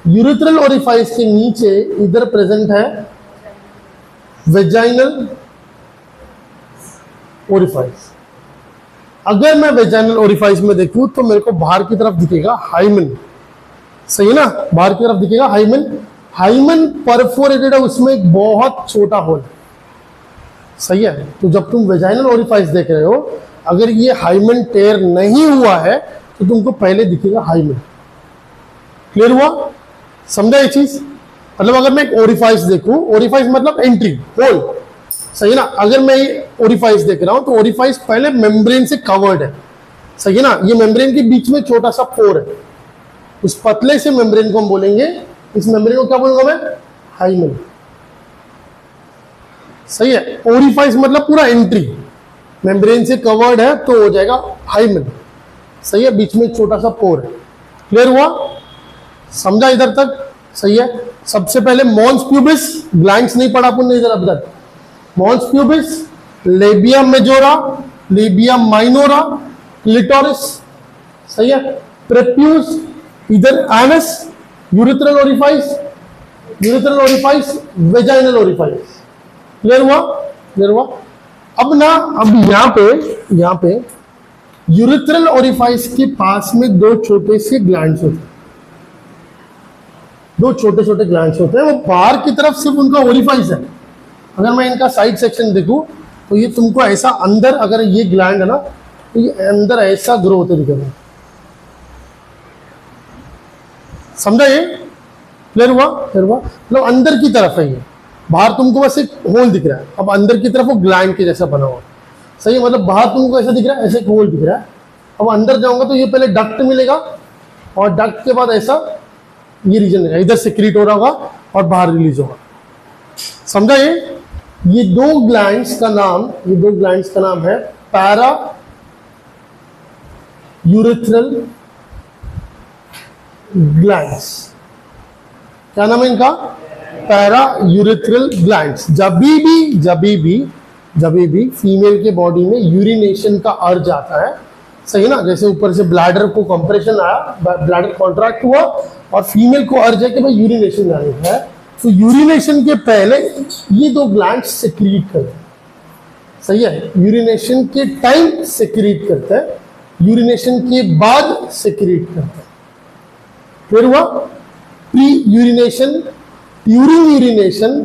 यूरेथ्रल ओरिफाइस के नीचे इधर प्रेजेंट है वेजाइनल ओरिफाइस। अगर मैं वेजाइनल ओरिफाइस में देखूं तो मेरे को बाहर की तरफ दिखेगा हाइमन, सही है ना, बाहर की तरफ दिखेगा हाइमन। हाइमन परफोरेटेड है, उसमें एक बहुत छोटा होल, सही है। तो जब तुम वेजाइनल ओरिफाइस देख रहे हो, अगर ये हाइमन टेयर नहीं हुआ है तो तुमको पहले दिखेगा हाइमन। क्लियर हुआ? समझा ये चीज? मतलब अगर मैं एक ओरिफाइस देखूं, ओरिफाइस मतलब एंट्री होल, सही है ना। अगर मैं ये ओरिफाइस देख रहा हूं तो ओरिफाइस पहले मेम्ब्रेन से कवर्ड है, सही है ना। ये मेम्ब्रेन के बीच में छोटा सा पोर है, उस पतले से मेम्ब्रेन को हम बोलेंगे, इस मेम्ब्रेन को क्या बोलूंगा मैं? हाइमन, सही है। ओरिफाइस मतलब पूरा एंट्री, मेम्ब्रेन से कवर्ड है तो हो जाएगा हाइमन, सही है। बीच में छोटा सा पोर है। क्लियर हुआ? समझा इधर तक? सही है। सबसे पहले मॉन्स प्यूबिस, ग्लैंड्स नहीं पढ़ा अपन ने इधर अब तक। Mons pubis, labia majora, labia minora, clitoris, सही है। प्रेप्यूस, इधर anus, urethral orifice, urethral orifice, vaginal orifice. Clear हुआ? क्लियर हुआ? अब ना, अब यहाँ पे यूरेथ्रल ओरिफाइस के पास में दो छोटे से ग्लैंड्स होते हैं, दो छोटे छोटे ग्लैंड्स होते हैं, वो बाहर की तरफ सिर्फ उनका ओरिफाइस है। अगर मैं इनका साइड सेक्शन देखूं तो ये तुमको ऐसा अंदर, अगर ये ग्लैंड है ना तो ये अंदर ऐसा ग्रो होते दिखेगा, समझा ये? क्लियर हुआ? क्लियर हुआ? मतलब अंदर की तरफ है ये, बाहर तुमको बस एक होल दिख रहा है, अब अंदर की तरफ वो ग्लैंड के जैसा बना हुआ, सही है। मतलब बाहर तुमको ऐसा दिख रहा है, ऐसे एक होल दिख रहा है। अब अंदर जाऊंगा तो ये पहले डक्ट मिलेगा, और डक्ट के बाद ऐसा ये रीजन है, इधर सेक्रीट हो रहा होगा और बाहर रिलीज होगा, समझा ये दो ग्लैंड्स का नाम है पैरा यूरेथ्रल ग्लैंड्स। क्या नाम है इनका? Para urethral glands. जब भी फीमेल के बॉडी में यूरिनेशन का अर्ज आता है, सही ना, जैसे ऊपर से ब्लैडर को कंप्रेशन आया, ब्लैडर कॉन्ट्रैक्ट हुआ और फीमेल को अर्ज है कि भाई यूरिनेशन जाने का है, तो यूरिनेशन के पहले ये दो ग्लैंड्स सेक्रीट करते हैं, सही है। यूरिनेशन के टाइम सेक्रीट करते हैं, यूरिनेशन के बाद सेक्रीट करते हैं। फिर हुआ? Pre urination, during urination,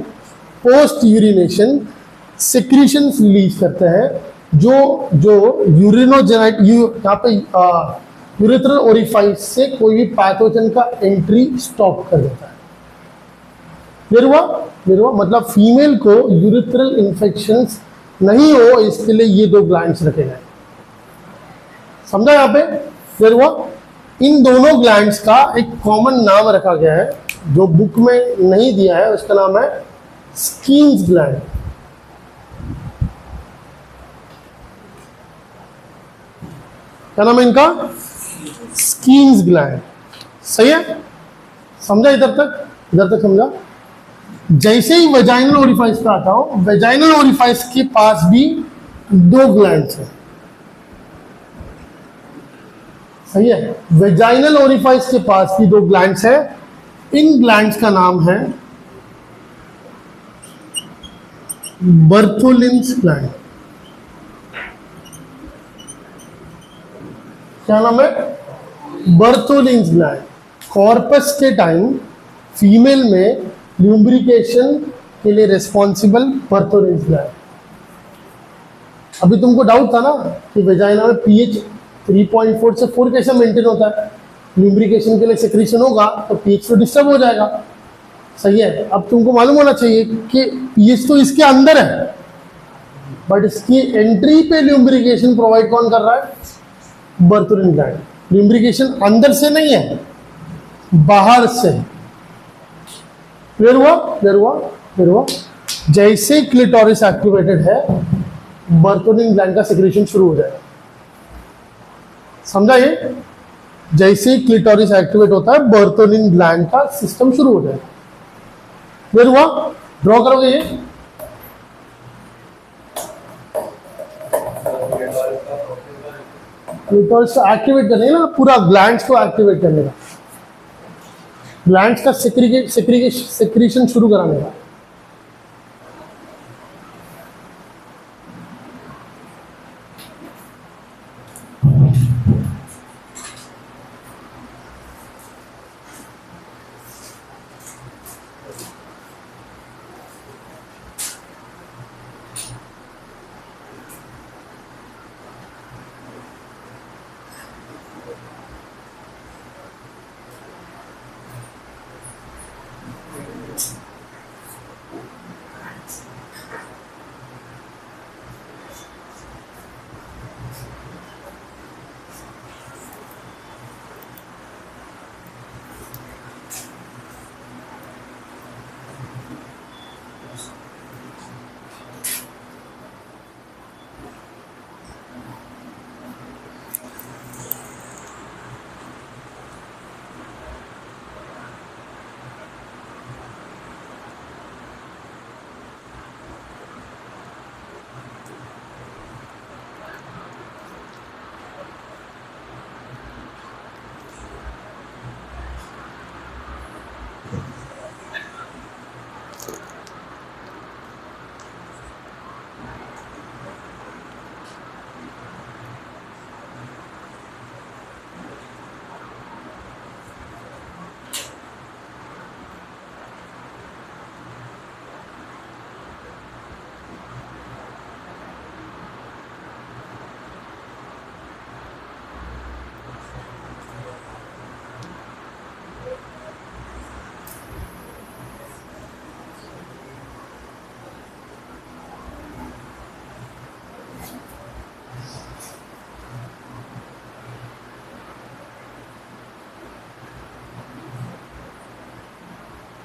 post urination secretion release करते हैं, जो यूरिनोजेनाइट, यहाँ पे यूरेथ्रल ओरिफाइस से कोई भी पैथोजन का एंट्री स्टॉप कर देता है। क्लियर हुआ? क्लियर हुआ? मतलब फीमेल को यूरेथ्रल इंफेक्शंस नहीं हो, इसके लिए ये दो ग्लैंड्स रखे गए, समझा यहाँ पे? क्लियर हुआ? इन दोनों ग्लैंड्स का एक कॉमन नाम रखा गया है, जो बुक में नहीं दिया है, उसका नाम है स्कीन्स ग्लैंड। क्या नाम है इनका? Skins gland. सही है, समझा इधर तक? इधर तक समझा? जैसे ही वेजाइनल ओरिफाइस पे आता हूं, वेजाइनल ओरिफाइस के पास भी दो ग्लैंड्स है। सही है, वेजाइनल ओरिफाइस के पास भी दो ग्लैंड्स है। इन ग्लैंड्स का नाम है बर्थोलिन्स ग्लैंड। क्या नाम है? बर्थोलिन्स ग्लैंड। कॉर्पस के टाइम फीमेल में ल्यूब्रिकेशन के लिए रिस्पॉन्सिबल बर्थोलिन्स ग्लैंड। अभी तुमको डाउट था ना कि वेजाइना में पीएच 3.4 से 4 कैसे मेंटेन होता है? ल्यूब्रिकेशन के लिए सेक्रेशन होगा तो पीएच तो डिस्टर्ब हो जाएगा। सही है, अब तुमको मालूम होना चाहिए कि पीएच तो इसके अंदर है, बट इसकी एंट्री पे ल्यूब्रिकेशन प्रोवाइड कौन कर रहा है? Bartholin gland. ल्यूब्रिकेशन अंदर से नहीं है, बाहर से। क्लियर हुआ? क्लियर हुआ? क्लियर हुआ? जैसे क्लिटोरिस एक्टिवेटेड है, बर्थोलिन ग्लैंड का सेक्रेशन शुरू हो जाएगा। समझा ये? जैसे क्लिटोरिस एक्टिवेट होता है, बर्थोलिन ग्लैंड का सिस्टम शुरू हो जाएगा। क्लियर हुआ? ड्रॉ करोगे ये? क्लिटोरिस को एक्टिवेट करने का ना, पूरा ग्लैंड्स को एक्टिवेट करने का, ग्लैंड्स का सेक्रीशन शुरू कराने का।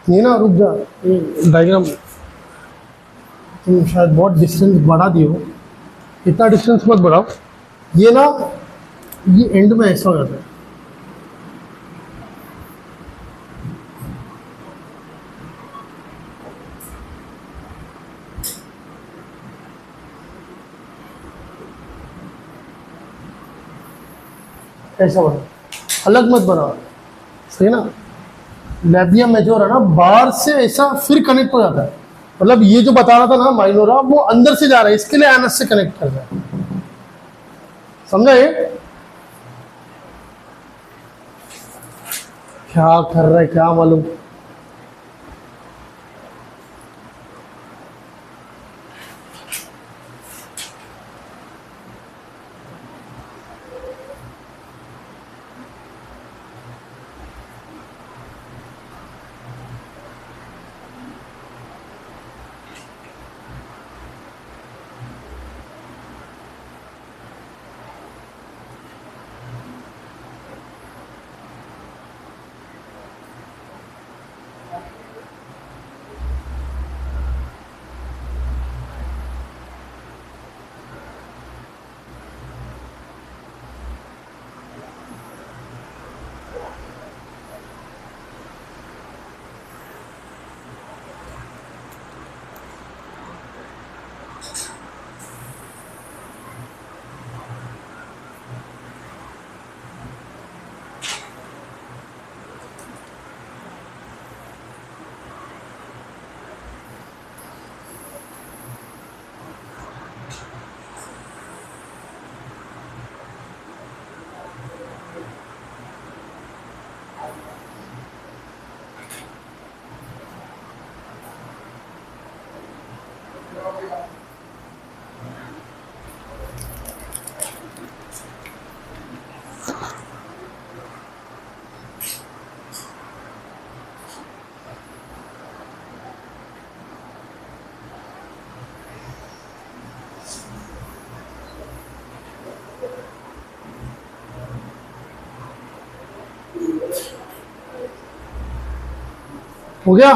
ये ना, रुक जा, ये डायग्राम तुम शायद बहुत डिस्टेंस बढ़ा दियो, इतना डिस्टेंस मत बढ़ाओ। ये ना, ये एंड में ऐसा हो जाता है। ऐसा बना, अलग मत बनाओ। सही ना? लैबियम मेजोर है ना, बाहर से ऐसा फिर कनेक्ट हो जाता है। मतलब ये जो बता रहा था ना माइनोरा, वो अंदर से जा रहा है, इसके लिए एनस से कनेक्ट कर रहा है। समझा ये? क्या कर रहा है क्या मालूम। हो गया?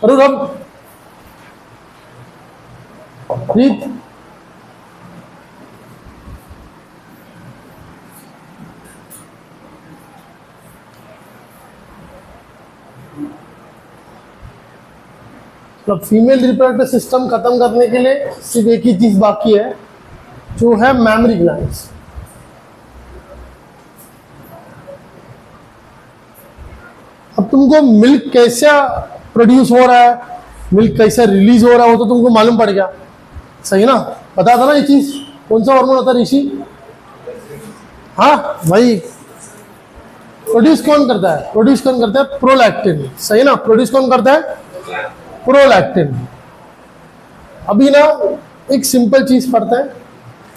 करो रब प्रीत। तो फीमेल रिप्रोडक्टिव सिस्टम खत्म करने के लिए सिर्फ एक ही चीज बाकी है, जो है मैमरी ग्लैंड्स। अब तुमको मिल्क कैसा प्रोड्यूस हो रहा है, मिल्क कैसा रिलीज हो रहा है, वो तो तुमको मालूम पड़ गया, सही ना? पता था ना ये चीज? कौन सा हार्मोन होता है ऋषि? हाँ भाई, प्रोड्यूस कौन करता है? प्रोड्यूस कौन करता है? प्रोलैक्टिन, सही ना? प्रोड्यूस कौन करता है? प्रोलैक्टिन। अभी ना एक सिंपल चीज पढ़ते हैं,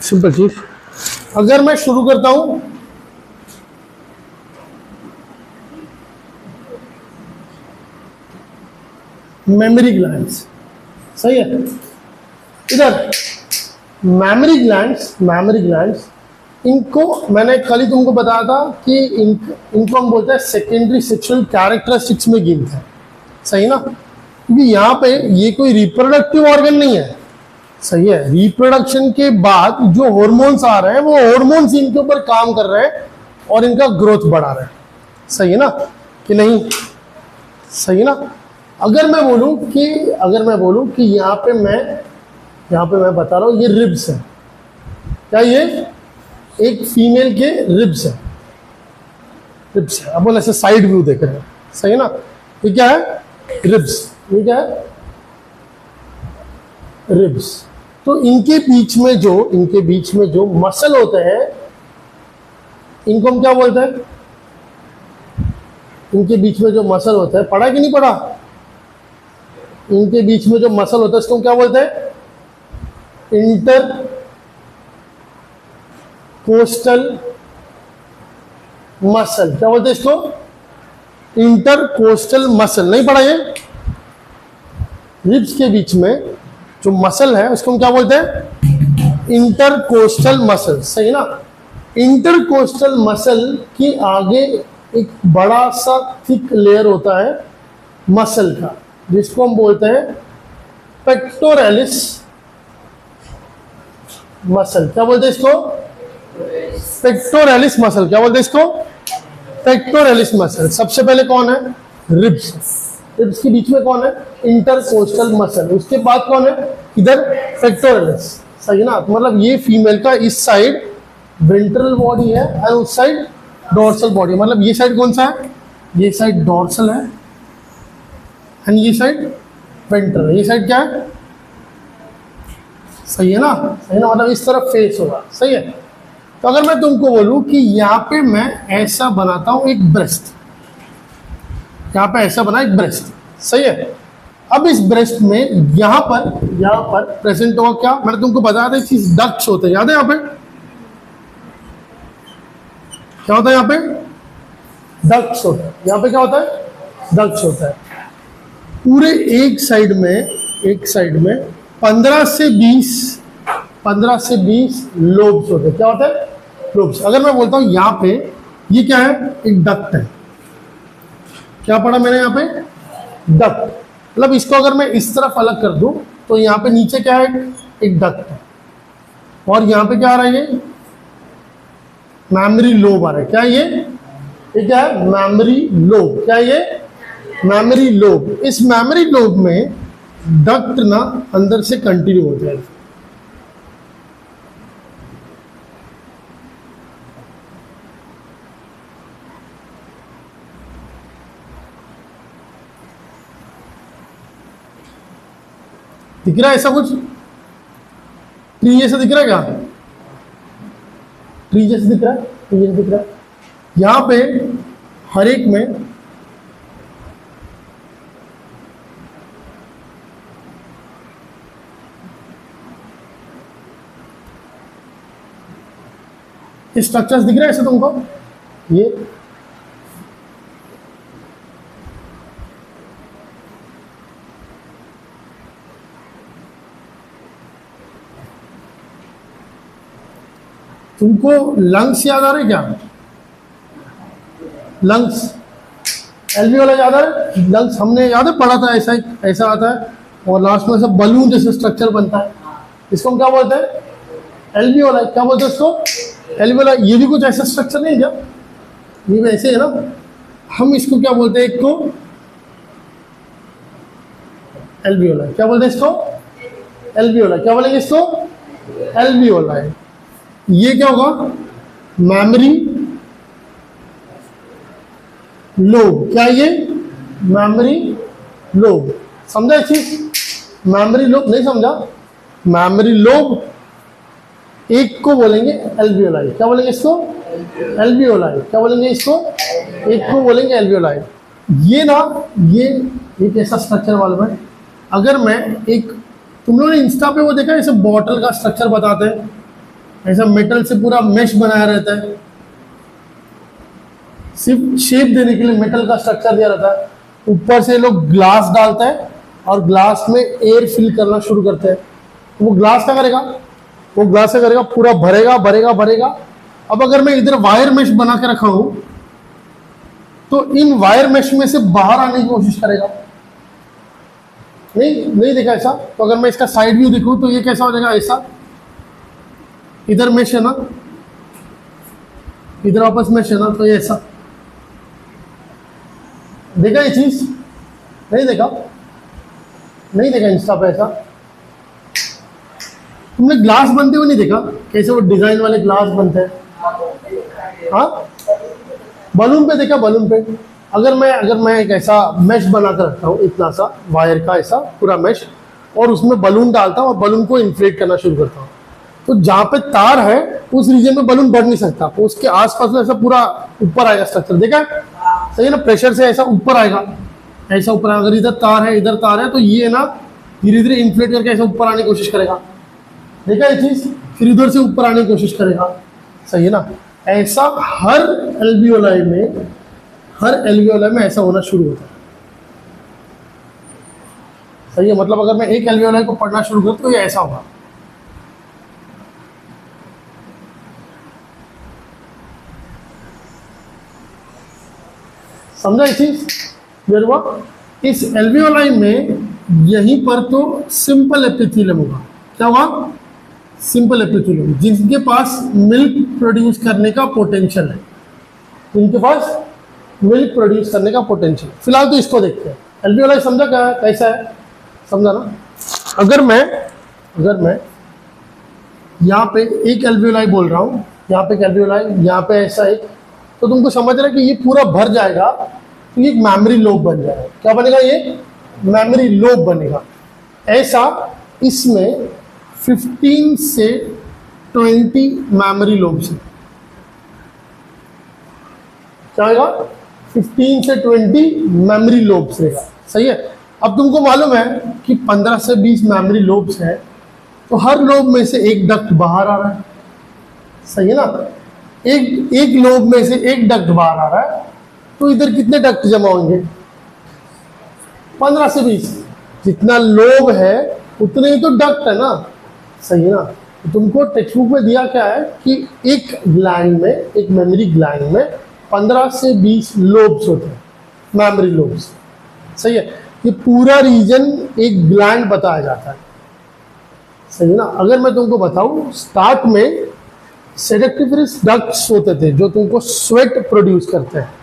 सिंपल चीज। अगर मैं शुरू करता हूं मेमोरी ग्लैंड्स, सही है? इधर मैमरी ग्लैंड्स इनको मैंने कल ही तुमको बताया था कि इनको हम बोलते हैं सेकेंडरी सेक्सुअल कैरेक्टरिस्टिक्स में गिनते हैं, सही ना? क्योंकि यहाँ पे ये कोई रिप्रोडक्टिव ऑर्गन नहीं है, सही है? रिप्रोडक्शन के बाद जो हार्मोन्स आ रहे हैं वो हार्मोन्स इनके ऊपर काम कर रहे हैं और इनका ग्रोथ बढ़ा रहे हैं, सही है ना? कि नहीं? सही ना? अगर मैं बोलूं कि यहाँ पे मैं बता रहा हूँ ये रिब्स है, क्या ये एक फीमेल के रिब्स है? रिब्स है। अब बोल ऐसे साइड व्यू देख रहे हैं, सही ना? ये क्या है? रिब्स। ये क्या है? रिब्स। तो इनके बीच में जो मसल होते हैं, इनको हम क्या बोलते हैं? इनके बीच में जो मसल होता है, पढ़ा कि नहीं पढ़ा? इनके बीच में जो मसल होता है इसको हम क्या बोलते हैं? Inter coastal muscle. क्या बोलते हैं इसको? Inter coastal muscle. नहीं पढ़ा ये? रिब्स के बीच में जो मसल है उसको हम क्या बोलते हैं? इंटर कोस्टल मसल, सही ना? इंटर कोस्टल मसल की आगे एक बड़ा सा थिक लेयर होता है मसल का, जिसको हम बोलते हैं पेक्टोरलिस मसल। क्या बोलते हैं इसको? Pectoralis muscle. क्या बोलते हैं इसको? Pectoralis muscle. सबसे पहले कौन है? रिब्स। रिब्स के बीच में कौन है? Intercostal muscle. उसके बाद कौन है? इधर पेक्टोरलिस, सही ना? तो मतलब ये फीमेल का इस साइड वेंट्रल बॉडी है और उस साइड डोर्सल बॉडी। मतलब ये साइड कौन सा है? ये साइड डोर्सल है एंड ये साइड वेंट्रल है। ये साइड क्या है? सही है ना? सही ना? मतलब इस तरफ फेस होगा, सही है? तो अगर मैं तुमको बोलूं कि यहाँ पे मैं ऐसा बनाता हूं एक ब्रेस्ट, यहाँ पे ऐसा बना एक ब्रेस्ट, सही है? अब इस ब्रेस्ट में यहाँ पर प्रेजेंट होगा क्या? मैंने तुमको बताया था एक चीज, डक्ट्स होते हैं, याद है? यहाँ पे क्या होता है? यहाँ पे डक्ट्स होता है। यहाँ पे क्या होता है? डक्ट्स होता है। पूरे एक साइड में 15 से 20 लोब्स होते हैं। क्या होता है? लोब्स। अगर मैं बोलता हूँ यहाँ पे ये क्या है? एक डक्ट है। क्या पढ़ा मैंने यहाँ पे? डक्ट। मतलब इसको अगर मैं इस तरफ अलग कर दूं तो यहाँ पे नीचे क्या है? एक डक्ट है। और यहाँ पे क्या आ रहा है? ये मैमरी लोब आ रहा है। क्या ये क्या है? Memory lobe. क्या ये? Memory lobe. इस मैमरी लोब में डक्ट ना अंदर से कंटिन्यू होता है। दिख रहा है ऐसा कुछ? ट्री जैसा दिख रहा है क्या? ट्री जैसा दिख रहा है? ट्री जैसा दिख रहा है। यहां पे हर एक में स्ट्रक्चर्स दिख रहे हैं ऐसे तुमको? ये तुमको लंग्स याद आ रहे क्या? लंग्स, एल्वियोलाई याद आ रहे? लंग्स हमने याद है पढ़ा था, ऐसा ऐसा आता है और लास्ट में सब बलून जैसे स्ट्रक्चर बनता है, इसको हम क्या बोलते हैं? एल्वियोलाई। क्या बोलते हैं इसको? एल्वियोलाई। ये भी कुछ ऐसा स्ट्रक्चर नहीं है क्या? ये भी ऐसे है ना। हम इसको क्या बोलते हैं? एक को एल्वियोलाई। क्या बोलते हैं इसको? एल्वियोलाई। क्या बोलेंगे इसको? एल्वियोलाई। ये क्या होगा? Memory lobe. क्या ये? Memory lobe. समझा इस चीज? मेमोरी लोब नहीं समझा? मेमोरी लोब एक को बोलेंगे एल्वियोलाई। क्या बोलेंगे इसको? एल्वियोलाई। क्या बोलेंगे इसको? एक को बोलेंगे एल्वियोलाई। ये ना, ये एक ऐसा स्ट्रक्चर मालूम है, अगर मैं एक, तुम लोगों ने इंस्टा पे वो देखा है ऐसे बॉटल का स्ट्रक्चर बताते हैं, ऐसा मेटल से पूरा मेश बनाया रहता है, सिर्फ शेप देने के लिए मेटल का स्ट्रक्चर दिया रहता है, ऊपर से लोग ग्लास डालते हैं और ग्लास में एयर फिल करना शुरू करते हैं। वो ग्लास क्या करेगा? वो ग्लास क्या करेगा? पूरा भरेगा भरेगा भरेगा। अब अगर मैं इधर वायर मेश बना के रखा हूं तो इन वायर मेश में से बाहर आने की कोशिश करेगा। नहीं देखा ऐसा? तो अगर मैं इसका साइड व्यू देखूं तो ये कैसा हो जाएगा? ऐसा, इधर मेश है ना, इधर वापस मेश है ना, तो ये ऐसा। देखा ये चीज? नहीं देखा? नहीं देखा इंस्टा पे ऐसा? तुमने ग्लास बनते हुए नहीं देखा कैसे वो डिजाइन वाले ग्लास बनते हैं? हाँ, बलून पे देखा? बलून पे अगर मैं एक ऐसा मेश बनाकर रखता हूँ, इतना सा वायर का ऐसा पूरा मेश, और उसमें बलून डालता हूँ और बलून को इन्फ्लेट करना शुरू करता हूँ, तो जहाँ पे तार है उस रीजन में बलून बढ़ नहीं सकता, तो उसके आसपास में ऐसा पूरा ऊपर आएगा स्ट्रक्चर। देखा है? सही है ना? प्रेशर से ऐसा ऊपर आएगा, ऐसा ऊपर। अगर इधर तार है, इधर तार है, तो ये ना धीरे धीरे इन्फ्लेट करके ऐसा ऊपर आने की कोशिश करेगा। देखा ये चीज? फिर इधर से ऊपर आने की कोशिश करेगा। सही है ना? ऐसा हर एल्वियोलाई में ऐसा होना शुरू होता है। सही है? मतलब अगर मैं एक एल्वियोलाई को पढ़ना शुरू करूं तो ये ऐसा होगा। समझा ये चीज? क्लियर हुआ? इस एल्वियोलाई में यहीं पर तो सिंपल एपिथेलियम होगा। क्या होगा? सिंपल एपिथेलियम, जिनके पास मिल्क प्रोड्यूस करने का पोटेंशियल है, जिनके पास मिल्क प्रोड्यूस करने का पोटेंशियल। फिलहाल तो इसको देखते हैं। एल्वियोलाई समझा क्या है, कैसा है? समझा ना? अगर मैं यहाँ पे एक एल्वियोलाई बोल रहा हूँ, यहाँ पे एक एल्वियोलाई, यहाँ पे ऐसा एक, तो तुमको समझ रहा है कि ये पूरा भर जाएगा तो ये एक मेमोरी लोब बन जाएगा। क्या बनेगा? ये मेमोरी लोब बनेगा। ऐसा इसमें 15 से 20 मेमोरी लोब्स हैं। क्या होगा? 15 से 20 मेमोरी लोब्स रहेगा। सही है? अब तुमको मालूम है कि 15 से 20 मेमोरी लोब्स हैं, तो हर लोब में से एक डक्ट बाहर आ रहा है। सही है ना? एक लोब में से एक डक्ट बाहर आ रहा है, तो इधर कितने डक्ट जमा होंगे? 15 से 20। जितना लोब है उतने ही तो डक्ट है ना। सही है ना? तो तुमको टेक्स्ट बुक में दिया क्या है कि एक ग्लैंड में, एक मेमोरी ग्लैंड में 15 से 20 लोब्स होते हैं, मेमोरी लोब्स। सही है? ये पूरा रीजन एक ग्लैंड बताया जाता है। सही है ना? अगर मैं तुमको बताऊं, स्टार्ट में सेडेक्टिवरस डक्ट्स होते थे जो तुमको स्वेट प्रोड्यूस करते हैं।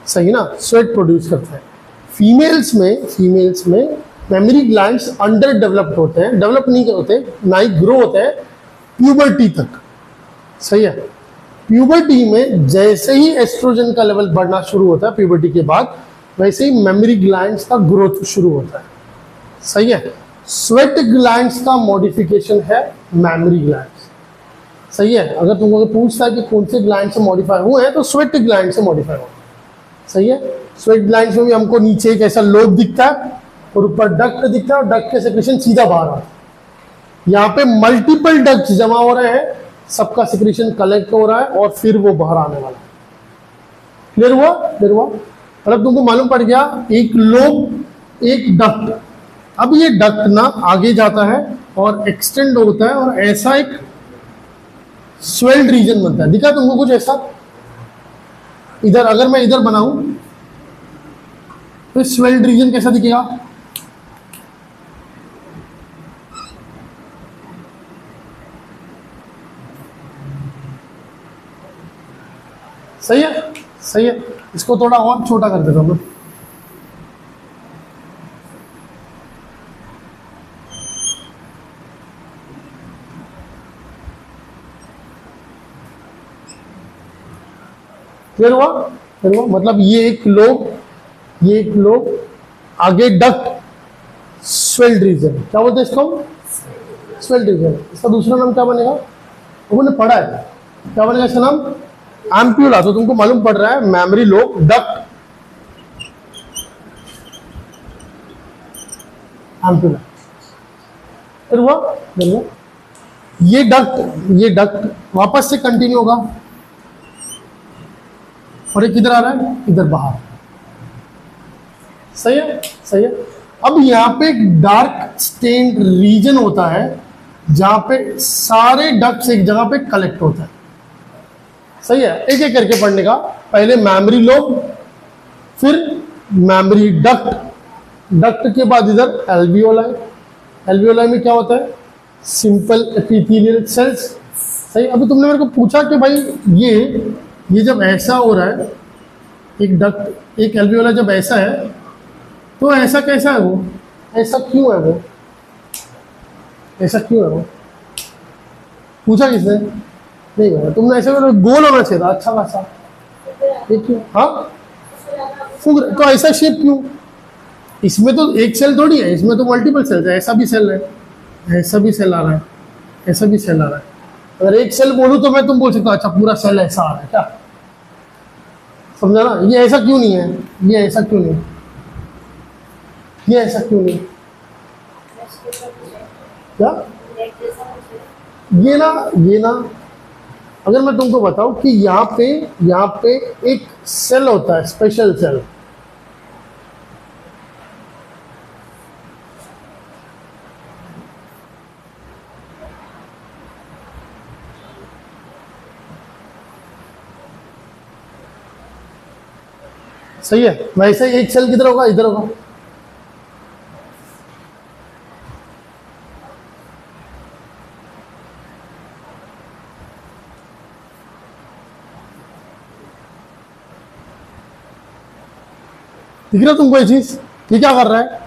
सही ना? स्वेट प्रोड्यूस करते हैं। फीमेल्स में मेमोरी ग्लैंड्स अंडर डेवलप्ड होते हैं, डेवलप नहीं होते, ना ही ग्रो होते हैं प्यूबर्टी तक। सही है? प्यूबर्टी में जैसे ही एस्ट्रोजन का लेवल बढ़ना शुरू होता है प्यूबर्टी के बाद, वैसे ही मेमोरी ग्लैंड्स का ग्रोथ शुरू होता है। सही है? स्वेट ग्लैंड्स का मॉडिफिकेशन है मेमोरी ग्लैंड्स। सही है? अगर तुमको पूछता है कि कौन से ग्लैंड से मॉडिफाई हुए हैं, तो स्वेट ग्लैंड से मॉडिफाई हुए। सही है? स्वेट ग्लैंड्स में भी हमको नीचे एक ऐसा लोब दिखता है और ऊपर डक्ट दिखता है, और डक्ट के सेक्रेशन सीधा बाहर आता है। यहाँ पे मल्टीपल डक्ट्स जमा हो रहे हैं, सबका सेक्रेशन कलेक्ट हो रहा है और फिर वो बाहर आने वाला है। क्लियर हुआ, क्लियर हुआ। मतलब तुमको मालूम पड़ गया एक लोब एक डक्ट। अब ये डक्ट ना आगे जाता है और एक्सटेंड होता है और ऐसा एक स्वेल्ड रीजन बनता है। दिखा तुमको कुछ ऐसा? इधर अगर मैं इधर बनाऊं तो स्वेल्ड रीजन कैसा दिखेगा? सही है, सही है। इसको थोड़ा और छोटा कर देता हूं मैं। क्लियर हुआ, क्लियर हुआ। मतलब ये एक लोब आगे डक्ट, स्वेल्ड रीजन, क्या बोलते हैं इसको? Swelled region. इसका दूसरा नाम क्या बनेगा? वो मैंने पढ़ा है, क्या बनेगा इसका नाम? एम्प्यूला। तो तुमको मालूम पड़ रहा है मेमोरी लोब डक्ट एम्प्यूला। फिर हुआ ये डक्ट वापस से कंटिन्यू होगा और एक किधर आ रहा है? इधर बाहर। सही है, सही है। अब यहाँ पे एक डार्क स्टेन्ड रीजन होता है जहां पे सारे डक्ट्स एक जगह पे कलेक्ट होता है। सही है, एक एक करके पढ़ने का। पहले मेमोरी लोब, फिर मेमोरी डक्ट, डक्ट के बाद इधर एल्वियोलाई। एल्वियोलाई में क्या होता है? Simple epithelial cells. सही। अभी तुमने मेरे को पूछा कि भाई ये जब ऐसा हो रहा है, एक डक्ट एक एल्वियोलाई जब ऐसा है तो ऐसा कैसा है? वो ऐसा क्यों है? वो ऐसा क्यों है? वो पूछा किसने? नहीं बोला तुमने। ऐसे गोल होना चाहिए था अच्छा खासा। ये क्यों? हाँ, तो ऐसा शेप क्यों? इसमें तो एक सेल थोड़ी है, इसमें तो मल्टीपल सेल्स है। ऐसा भी सेल है, ऐसा भी सेल आ रहा है, ऐसा भी सेल आ रहा है। अगर एक सेल बोलूं तो मैं तुम बोल सकते हो अच्छा पूरा सेल ऐसा आ रहा है क्या? समझा ना? ये ऐसा क्यों नहीं है? ये ऐसा क्यों नहीं? ये ऐसा क्यों नहीं? क्या? ये ना अगर मैं तुमको बताऊं कि यहाँ पे एक सेल होता है, स्पेशल सेल। सही है। वैसे ही एक सेल किधर होगा? इधर होगा। दिख रहा तुमको ये चीज? ये क्या कर रहा है?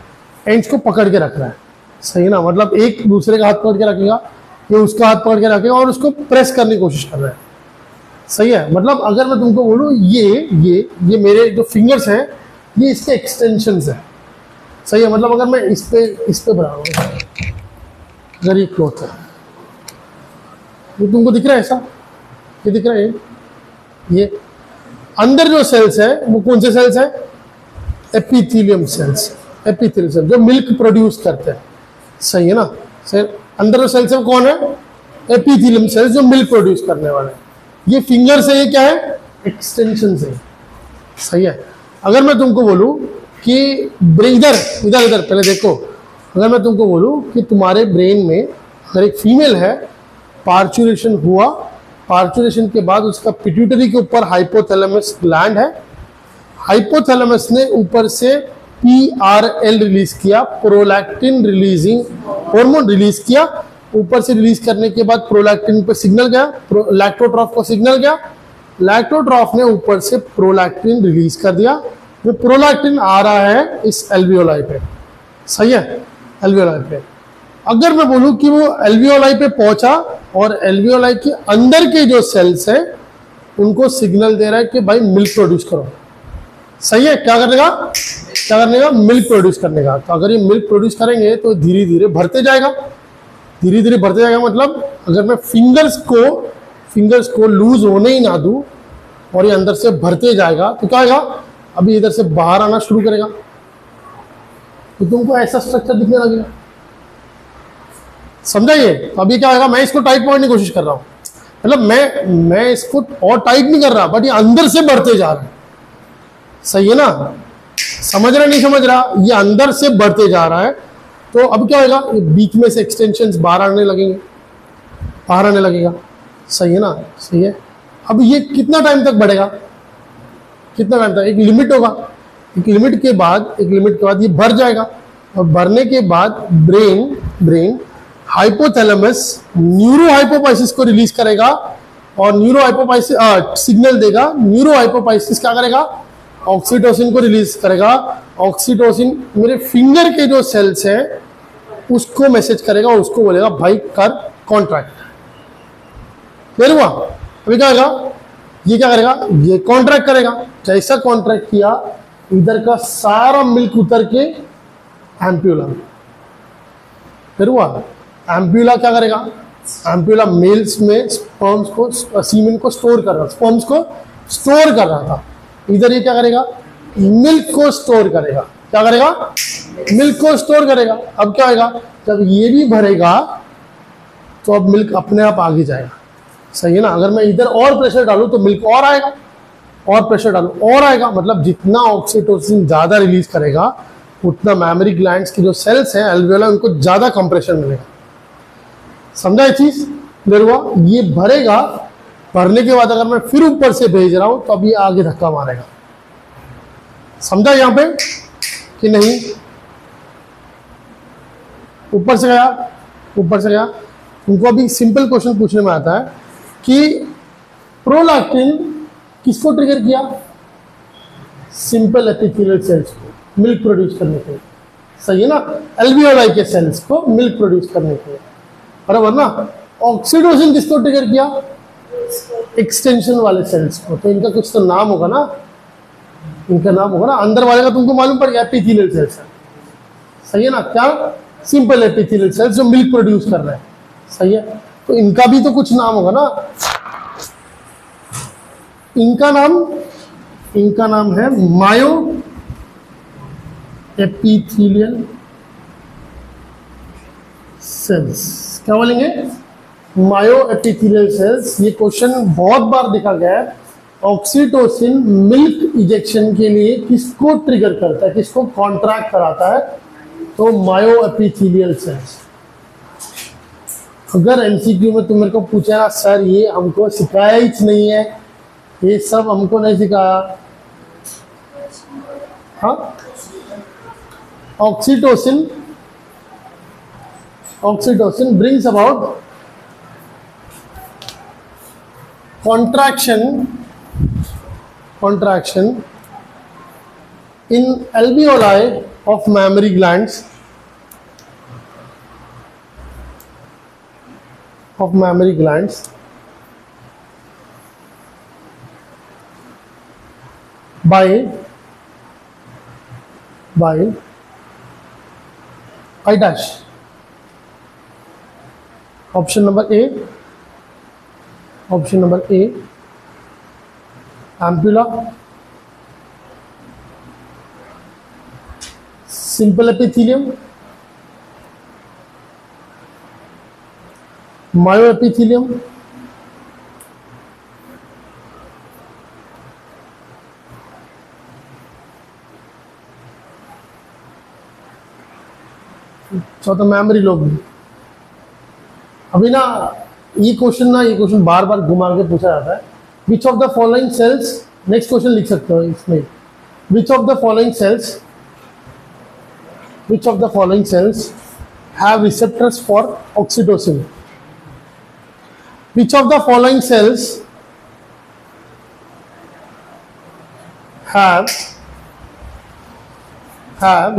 एंड्स को पकड़ के रख रहा है। सही ना? मतलब एक दूसरे का हाथ पकड़ के रखेगा, ये उसका हाथ पकड़ के रखेगा और उसको प्रेस करने की कोशिश कर रहा है। सही है। मतलब अगर मैं तुमको बोलूं ये मेरे जो फिंगर्स हैं ये इसके एक्सटेंशंस है। सही है। मतलब अगर मैं इस पे बना रहा हूं, अगर ये क्लॉथ है, ये तुमको दिख रहा है ऐसा? ये दिख रहा है? ये अंदर जो सेल्स है वो कौन से सेल्स है? Epithelium cells. एपिथेलियम सेल्स जो मिल्क प्रोड्यूस करते हैं। सही है ना? सही। अंदर जो सेल्स है वो कौन है? एपिथेलियम सेल्स जो मिल्क प्रोड्यूस करने वाले हैं। ये फिंगर से ये क्या है? एक्सटेंशन से। सही है। अगर मैं तुमको बोलूं कि इधर इधर इधर पहले देखो, अगर मैं तुमको बोलूं कि तुम्हारे ब्रेन में अगर एक फीमेल है, पार्चुरेशन हुआ, पार्चुरेशन के बाद उसका पिट्यूटरी के ऊपर हाइपोथैलेमस ग्लैंड है, हाइपोथैलेमस ने ऊपर से PRL रिलीज किया, प्रोलैक्टिन रिलीजिंग हार्मोन रिलीज किया। ऊपर से रिलीज करने के बाद प्रोलैक्टिन पे सिग्नल गया, लैक्टोट्रॉफ को सिग्नल गया, लैक्टोट्रॉफ ने ऊपर से प्रोलैक्टिन रिलीज कर दिया। वो प्रोलैक्टिन आ रहा है इस एल्वियोलाई पे। सही है, एल्वियोलाई पे। अगर मैं बोलूं कि वो एल्वियोलाई पे पहुंचा और एल्वियोलाई के अंदर के जो सेल्स हैं उनको सिग्नल दे रहा है कि भाई मिल्क प्रोड्यूस करो। सही है। क्या करने का? क्या करने का? मिल्क प्रोड्यूस करने का। तो अगर ये मिल्क प्रोड्यूस करेंगे तो धीरे धीरे भरते जाएगा, धीरे धीरे बढ़ते जाएगा। मतलब अगर मैं फिंगर्स को लूज होने ही ना दूं और ये अंदर से भरते जाएगा तो क्या आएगा? अभी इधर से बाहर आना शुरू करेगा तो तुमको ऐसा स्ट्रक्चर दिखने लगेगा। समझा ये? तो अभी क्या आएगा? मैं इसको टाइट पकड़ने की कोशिश कर रहा हूं। मतलब मैं इसको और टाइट नहीं कर रहा, बट ये अंदर से बढ़ते जा रहा है। सही है ना? समझ रहा नहीं समझ रहा? ये अंदर से बढ़ते जा रहा है, तो अब क्या होगा, ये बीच में से एक्सटेंशंस बाहर आने लगेंगे, बाहर आने लगेगा। सही है ना? सही है। अब ये कितना टाइम तक बढ़ेगा, कितना टाइम तक? एक लिमिट होगा, एक लिमिट के बाद ये भर जाएगा, और भरने के बाद ब्रेन हाइपोथैलेमस न्यूरो हाइपोफाइसिस को रिलीज करेगा, और न्यूरो हाइपोफाइसिस सिग्नल देगा, न्यूरो हाइपोफाइसिस क्या करेगा, ऑक्सीटोसिन को रिलीज करेगा। ऑक्सीटोसिन मेरे फिंगर के जो सेल्स हैं उसको मैसेज करेगा, उसको बोलेगा भाई कर कॉन्ट्रैक्ट। क्लियर हुआ? अभी क्या करेगा, ये क्या करेगा, ये कॉन्ट्रैक्ट करेगा। जैसा कॉन्ट्रैक्ट किया, इधर का सारा मिल्क उतर के एम्प्यूला। फिर हुआ, एम्प्यूला क्या करेगा, एम्प्यूला मेल्स में स्पर्म्स को, सीमेन को स्टोर कर रहा, स्पर्म्स को स्टोर कर रहा था। इधर ये क्या करेगा, मिल्क को स्टोर करेगा। क्या करेगा, मिल्क को स्टोर करेगा। अब क्या होगा, जब ये भी भरेगा तो अब मिल्क अपने आप आगे जाएगा। सही है ना? अगर मैं इधर और प्रेशर डालूं तो मिल्क और आएगा, और प्रेशर डालूं और आएगा। मतलब जितना ऑक्सीटोसिन ज्यादा रिलीज करेगा, उतना मैमरी ग्लैंड्स की जो सेल्स हैं एल्वियोला, उनको ज्यादा कंप्रेशन मिलेगा। समझा ये चीज? क्लियर हुआ? ये भरेगा, भरने के बाद अगर मैं फिर ऊपर से भेज रहा हूं तो अब ये आगे धक्का मारेगा। समझा यहां पे कि नहीं? ऊपर से गया, ऊपर से गया। उनको अभी सिंपल क्वेश्चन पूछने में आता है कि प्रोलैक्टिन किसको ट्रिगर किया, सिंपल एपिथेलियल सेल्स को मिल्क प्रोड्यूस करने के लिए। सही है ना? एल्वियोलाई के सेल्स को मिल्क प्रोड्यूस करने के लिए, बराबर ना? ऑक्सीटोसिन किसको ट्रिगर किया, एक्सटेंशन वाले सेल्स को। तो इनका कुछ तो नाम होगा ना, इनका नाम होगा ना। अंदर वाले का तुमको मालूम पड़ गया, एपिथेलियल सेल्स है। सही है ना? क्या, सिंपल एपिथेलियल सेल्स जो मिल्क प्रोड्यूस कर रहे हैं। सही है? तो इनका भी तो कुछ नाम होगा ना। इनका नाम है मायो एपिथेलियल सेल्स। क्या बोलेंगे, मायो एपिथेलियल सेल्स। ये क्वेश्चन बहुत बार देखा गया है। ऑक्सीटोसिन मिल्क इजेक्शन के लिए किसको ट्रिगर करता है, किसको कॉन्ट्रैक्ट कराता है, तो मायो एपिथेलियल सेल्स। अगर एमसीक्यू में तुम मेरे को पूछा ना, सर ये हमको सिखाया ही नहीं है, ये सब हमको नहीं सिखाया। हाँ, oxytocin brings about contraction in alveoli of mammary glands, by I dash. Option number A, ampulla, simple epithelium, myoepithelium, चौथा मैमरी लोब। अभी ना ये क्वेश्चन बार बार घुमा के पूछा जाता है। Which of the following sales, next question लिख सकते हो इसमें, which of the following cells have receptors for oxytocin. Which of the following cells have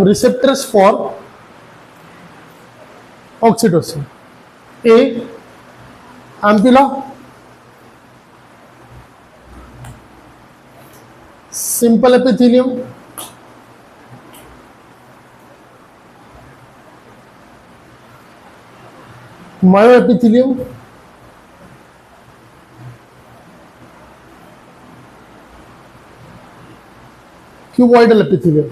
receptors for oxytocin. A, ampulla, simple epithelium, myoepithelium, cuboidal epithelium।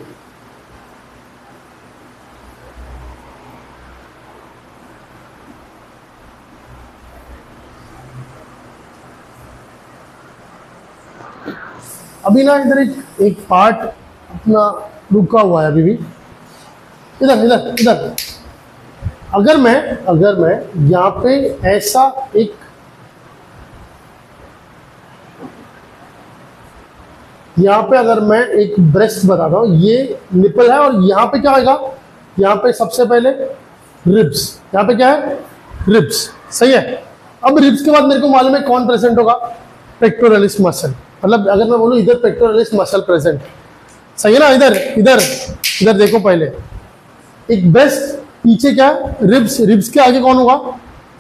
अभी ना इधर एक part अपना रुका हुआ है अभी भी, इधर इधर इधर। अगर मैं यहाँ पे ऐसा एक यहाँ पे अगर मैं एक ब्रेस्ट बताता हूँ, ये निपल है और यहाँ पे क्या आएगा, यहाँ पे सबसे पहले रिब्स, यहाँ पे क्या है, रिब्स, सही है। अब रिब्स के बाद मेरे को मालूम है कौन प्रेजेंट होगा, पेक्टोरलिस मसल। मतलब अगर मैं बोलूँ इधर पेक्टोरलिस मसल प्रेजेंट, सही है ना। इधर इधर इधर देखो, पहले एक ब्रेस्ट, पीछे क्या है, रिब्स, रिब्स के आगे कौन होगा,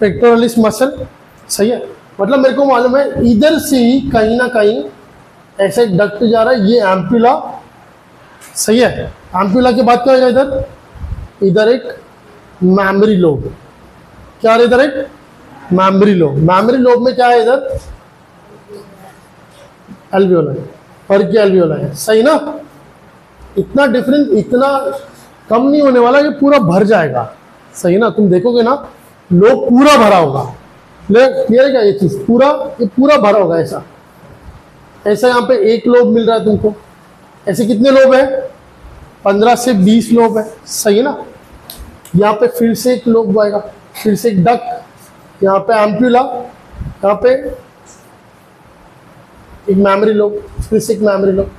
पेक्टोरलिस मसल, सही है। मतलब मेरे को मालूम है इधर से ही कहीं ना कहीं ऐसे डक्ट जा रहा है, ये एम्पुला, सही है। एम्पुला के बाद क्या होगा, इधर एक मैमरी लोब, क्या है इधर एक मैमरी लोब। मैमरी लोब में क्या है, इधर एल्वियोलाई, पर की एल्वियोलाई है, सही ना। इतना डिफरेंस, इतना कम नहीं होने वाला, ये पूरा भर जाएगा, सही ना। तुम देखोगे ना, लोब पूरा भरा होगा, क्लियर है क्या, ये चीज पूरा, ये पूरा भरा होगा ऐसा। ऐसा यहाँ पे एक लोब मिल रहा है तुमको, ऐसे कितने लोब है, 15 से 20 लोब है, सही है ना। यहाँ पे फिर से एक लोब आएगा, फिर से एक डक, यहाँ पे एम्पुला, यहाँ पे एक मैमरी लोब, फिर से एक मैमरी लोब,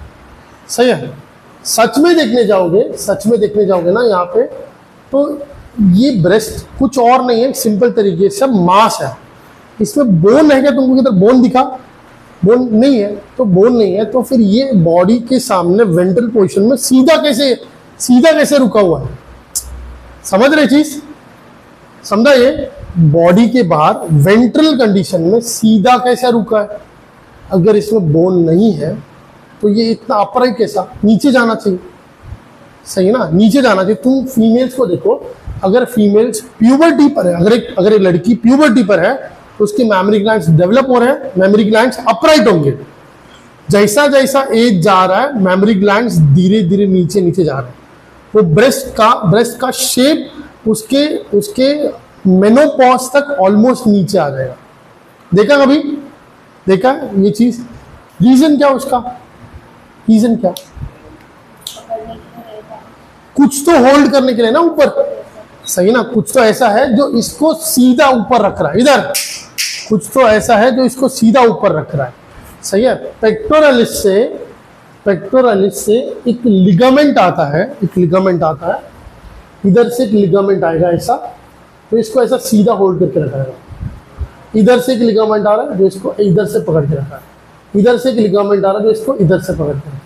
सही है। सच में देखने जाओगे ना यहाँ पे, तो ये ब्रेस्ट कुछ और नहीं है, सिंपल तरीके से मांस है। इसमें बोन है क्या, तुमको किधर बोन दिखा, बोन नहीं है, तो बोन नहीं है तो फिर ये बॉडी के सामने वेंट्रल पोजीशन में सीधा कैसे रुका हुआ है, समझ रहे चीज, समझा। ये बॉडी के बाहर वेंट्रल कंडीशन में सीधा कैसे रुका है। अगर इसमें बोन नहीं है तो ये इतना अपराइट कैसा, नीचे जाना चाहिए, सही ना, नीचे जाना चाहिए। तुम फीमेल्स को देखो, अगर फीमेल्स प्यूबर्टी पर है, अगर एक लड़की प्यूबर्टी पर है तो उसके मैमरी ग्लैंड्स डेवलप हो रहे हैं, मैमरी ग्लैंड्स अपराइट होंगे। जैसा जैसा एज जा रहा है, मैमरी ग्लैंड्स धीरे धीरे नीचे जा रहे हैं। वो ब्रेस्ट का शेप उसके मेनोपॉज तक ऑलमोस्ट नीचे आ जाएगा। देखा ये चीज, रीजन क्या उसका, रीजन क्या, कुछ तो होल्ड करने के लिए ना ऊपर, सही ना। कुछ तो ऐसा है जो इसको सीधा ऊपर रख रहा है, इधर कुछ तो ऐसा है जो इसको सीधा ऊपर रख रहा है, सही है। पेक्टोरलिस से एक लिगामेंट आता है, इधर से एक लिगामेंट आएगा ऐसा, तो इसको ऐसा सीधा होल्ड करके रखा है। इधर से एक लिगामेंट आ रहा है जो इसको इधर से पकड़ के रखा है, इधर से एक लिगामेंट आ रहा है जो इसको इधर से पकड़ के रखा है।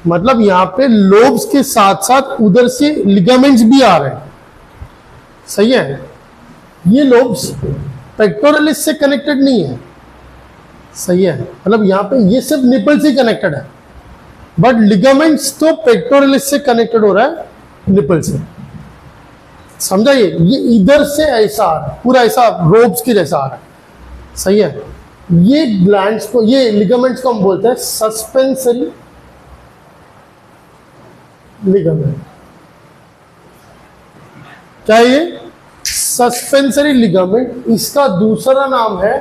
मतलब यहाँ पे लोब्स के साथ साथ उधर से लिगामेंट्स भी आ रहे हैं, सही है। ये लोब्स पेक्टोरलिस से कनेक्टेड नहीं है, सही है। मतलब यहाँ पे ये सिर्फ निपल से कनेक्टेड है, बट लिगामेंट्स तो पेक्टोरलिस से कनेक्टेड हो रहा है निपल से, समझा। ये इधर से ऐसा आ रहा है, पूरा ऐसा रोब्स के जैसा आ रहा है, सही है। ये ग्लैंड्स को, ये लिगामेंट्स को हम बोलते हैं सस्पेंसरी लिगामेंट। क्या ये सस्पेंसरी लिगामेंट, इसका दूसरा नाम है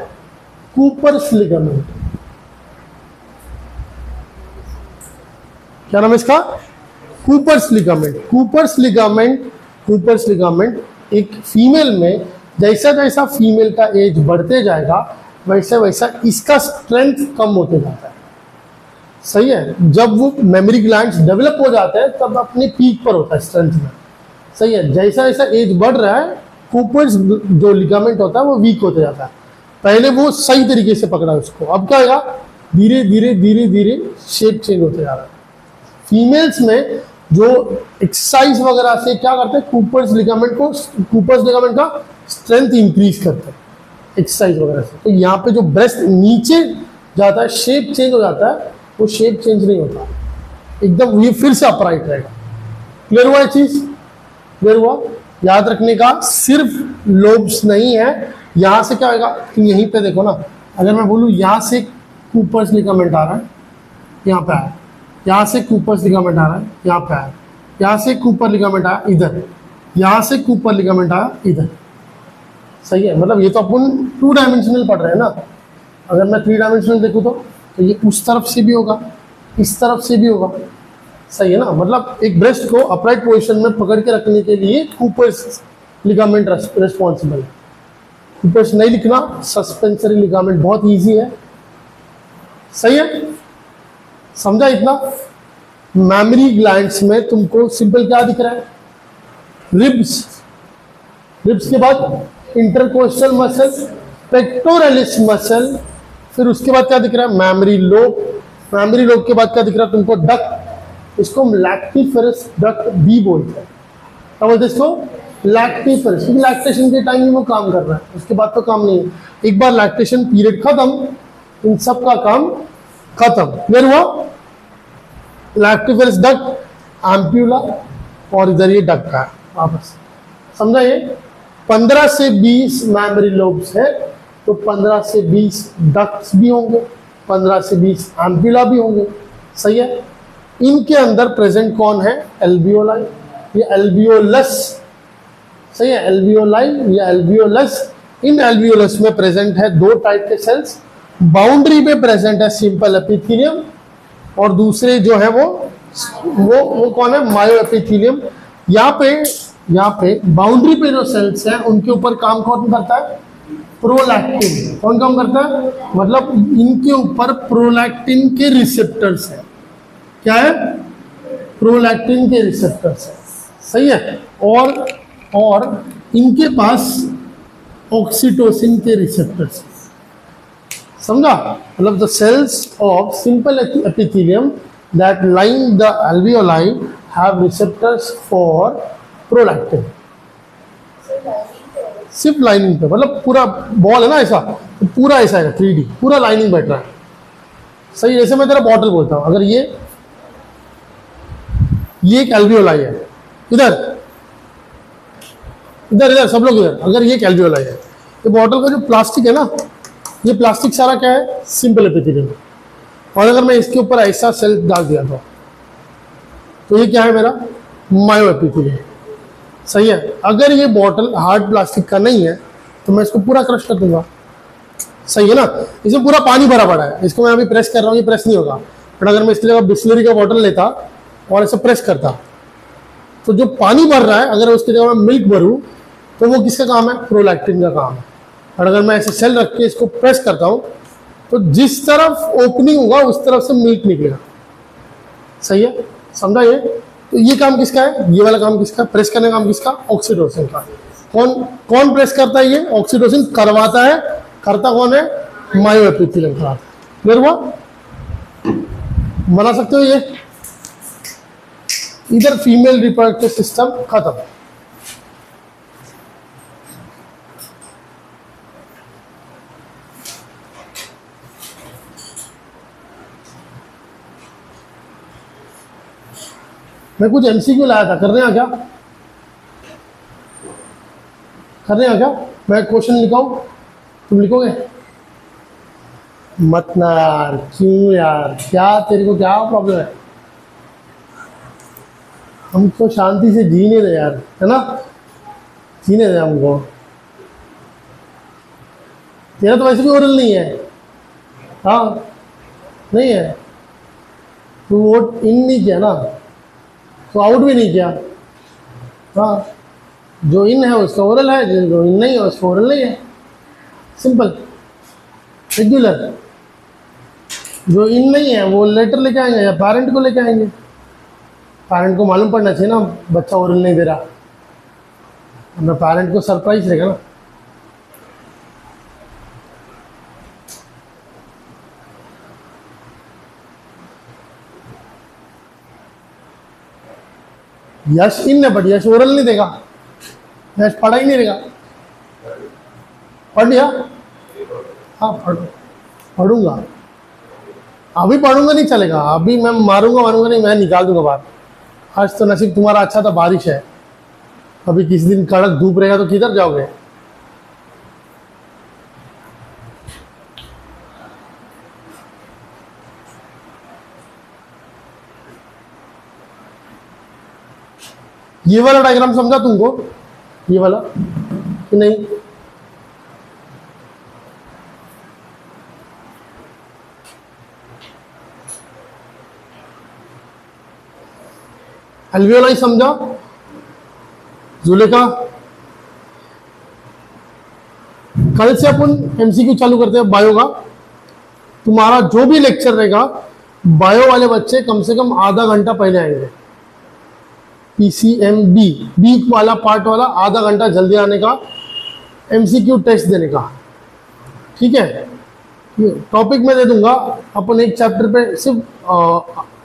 कूपर्स लिगामेंट। क्या नाम है इसका, कूपर्स लिगामेंट एक फीमेल में, जैसा जैसा फीमेल का एज बढ़ते जाएगा वैसे वैसा इसका स्ट्रेंथ कम होते जाता है, सही है। जब वो मेमोरी ग्लैंड्स डेवलप हो जाते हैं तब अपने पीक पर होता है स्ट्रेंथ में, सही है। जैसा जैसा एज बढ़ रहा है, कूपर्स जो लिगामेंट होता है वो वीक होते जाता है। पहले वो सही तरीके से पकड़ा उसको, अब क्या होगा, धीरे धीरे शेप चेंज होते जा रहा है। फीमेल्स में जो एक्सरसाइज वगैरह से क्या करते हैं, कूपर्स लिगामेंट का स्ट्रेंथ इंक्रीज करते हैं एक्सरसाइज वगैरह से। तो यहाँ पे जो ब्रेस्ट नीचे जाता है, शेप चेंज हो जाता है, वो शेप चेंज नहीं होता, एकदम ये फिर से अपराइट रहेगा। क्लियर हुआ ये चीज, क्लियर हुआ। याद रखने का, सिर्फ लोब्स नहीं है, यहाँ से क्या होगा, यहीं पे देखो ना, अगर मैं बोलूँ यहाँ से कूपर्स लिगामेंट आ रहा है, यहाँ पे आया, यहाँ से कूपर्स लिगामेंट आ रहा है, यहाँ पे आया, यहाँ से कूपर लिगामेंट आया इधर, यहाँ से कूपर लिगामेंट आया इधर, सही है। मतलब ये तो अपन 2 डायमेंशनल पढ़ रहे हैं ना। अगर मैं 3 डायमेंशनल देखूँ तो ये उस तरफ से भी होगा, इस तरफ से भी होगा, सही है ना। मतलब एक ब्रेस्ट को अपराइट पोजीशन में पकड़ के रखने के लिए कूपर्स लिगामेंट रिस्पॉन्सिबल है। कूपर्स नहीं लिखना, सस्पेंसरी लिगामेंट बहुत इजी है, सही है, समझा इतना। मैमरी ग्लैंड्स में तुमको सिंपल क्या दिख रहा है, रिब्स, रिब्स के बाद इंटरकोस्टल मसल, पेक्टोरलिस मसल, फिर उसके बाद क्या दिख रहा है, मैमरी लोब, मैमरी लोब के बाद क्या दिख रहा है तुमको, डक्ट, इसको हम लैक्टिफेरस डक्ट भी बोलते हैं। क्या बोलते हैं इसको, लैक्टिफेरस, क्योंकि लैक्टेशन के टाइम ही वो काम कर रहा है, उसके बाद तो काम नहीं है। एक बार लैक्टेशन पीरियड खत्म, इन सब का काम खत्म। क्लियर हुआ, लैक्टिफेरस डक्ट, एम्प्यूला, और इधर ये डक्ट का वापस, समझा। ये 15 से 20 मैमरी लोब्स है, तो 15 से 20 डक्ट्स भी होंगे, 15 से 20 एम्प्यूला भी होंगे, सही है। इनके अंदर प्रेजेंट कौन है, एल्वियोलाई, ये एल्वियोलस, सही है, एल्वियोलाई या एल्वियोलस। इन एल्वियोलस में प्रेजेंट है दो टाइप के सेल्स, बाउंड्री पे प्रेजेंट है सिंपल एपिथेलियम, और दूसरे जो है वो कौन है, मायो एपिथेलियम। यहाँ पे बाउंड्री पे जो सेल्स हैं उनके ऊपर काम कौन करता है, प्रोलैक्टिन। कौन काम करता है, मतलब इनके ऊपर प्रोलैक्टिन के रिसेप्टर्स हैं। क्या है, प्रोलैक्टिन के रिसेप्टर्स हैं, सही है। और इनके पास ऑक्सीटोसिन के रिसेप्टर्स हैं, समझा। मतलब the cells of simple epithelium that line the alveoli have receptors for prolactin। सिर्फ लाइनिंग पे, मतलब पूरा बॉल है ना ऐसा, तो पूरा ऐसा है 3D, पूरा लाइनिंग बैठ रहा है, सही। जैसे मैं तेरा बॉटल बोलता हूँ, अगर ये एक एल्वियोलाई है, इधर इधर इधर सब लोग इधर, अगर ये एक एल्वियोलाई है, तो बॉटल का जो प्लास्टिक है ना, ये प्लास्टिक सारा क्या है, सिंपल एपिथेलियम। और अगर मैं इसके ऊपर ऐसा सेल डाल दिया तो ये क्या है मेरा, मायो एपिथेलियम, सही है। अगर ये बॉटल हार्ड प्लास्टिक का नहीं है तो मैं इसको पूरा क्रश कर दूंगा, सही है ना। इसमें पूरा पानी भरा पड़ा है, इसको मैं अभी प्रेस कर रहा हूँ, ये प्रेस नहीं होगा। बट अगर मैं इसकी जगह बिस्लरी का बॉटल लेता और ऐसे प्रेस करता, तो जो पानी भर रहा है, अगर उसकी जगह मैं मिल्क भरूँ तो वो किसका काम है, प्रोलैक्टिन का काम है। और अगर मैं ऐसे सेल रख के इसको प्रेस करता हूँ तो जिस तरफ ओपनिंग होगा उस तरफ से मिल्क निकलेगा, सही है, समझा ये। तो ये काम किसका है, ये वाला काम किसका, प्रेस करने का काम किसका, ऑक्सीटोसिन का। कौन प्रेस करता है, ये ऑक्सीटोसिन करवाता है, करता कौन है, मायो एपिथेलियम कराता है। क्लियर हुआ, बना सकते हो ये। इधर फीमेल रिप्रोडक्टिव सिस्टम खत्म। मैं कुछ एमसीक्यू लाया था, करने आ क्या, करने आ क्या, मैं क्वेश्चन लिखाऊं, तुम लिखोगे मत ना यार, क्यों यार, क्या तेरे को क्या प्रॉब्लम है, हमको शांति से जीने दे यार, है ना, जीने दे हमको। तेरा तो वैसे भी ओरल नहीं है, हाँ नहीं है, तू वोट इन नहीं किया ना, तो आउट भी नहीं किया, हाँ। जो इन है उसका ओरल है, जो इन नहीं है उसका ओरल नहीं है, सिंपल रेगुलर। जो इन नहीं है वो लेटर लेके आएंगे या पेरेंट को लेके आएंगे, पेरेंट को मालूम पड़ना चाहिए ना बच्चा ओरल नहीं दे रहा, अपना पेरेंट को सरप्राइज रहेगा ना। यश इन है बट यश ओरल नहीं देगा, यश पढ़ा ही नहीं रहेगा। पढ़ लिया, हाँ पढ़ूंगा, अभी पढ़ूंगा नहीं चलेगा, अभी मैं मारूंगा नहीं, मैं निकाल दूंगा बाहर। आज तो नसीब तुम्हारा अच्छा था, बारिश है, अभी किसी दिन कड़क धूप रहेगा तो किधर जाओगे। ये वाला डायग्राम समझा तुमको, ये वाला कि नहीं, एल्वियोलाई समझा जुलेखा? कल से अपन एमसीक्यू चालू करते हैं बायो का। तुम्हारा जो भी लेक्चर रहेगा, बायो वाले बच्चे कम से कम आधा घंटा पहले आएंगे। पीसीएमबी बी वाला पार्ट वाला आधा घंटा जल्दी आने का, एमसीक्यू टेस्ट देने का, ठीक है? टॉपिक मैं दे दूंगा, अपन एक चैप्टर पे सिर्फ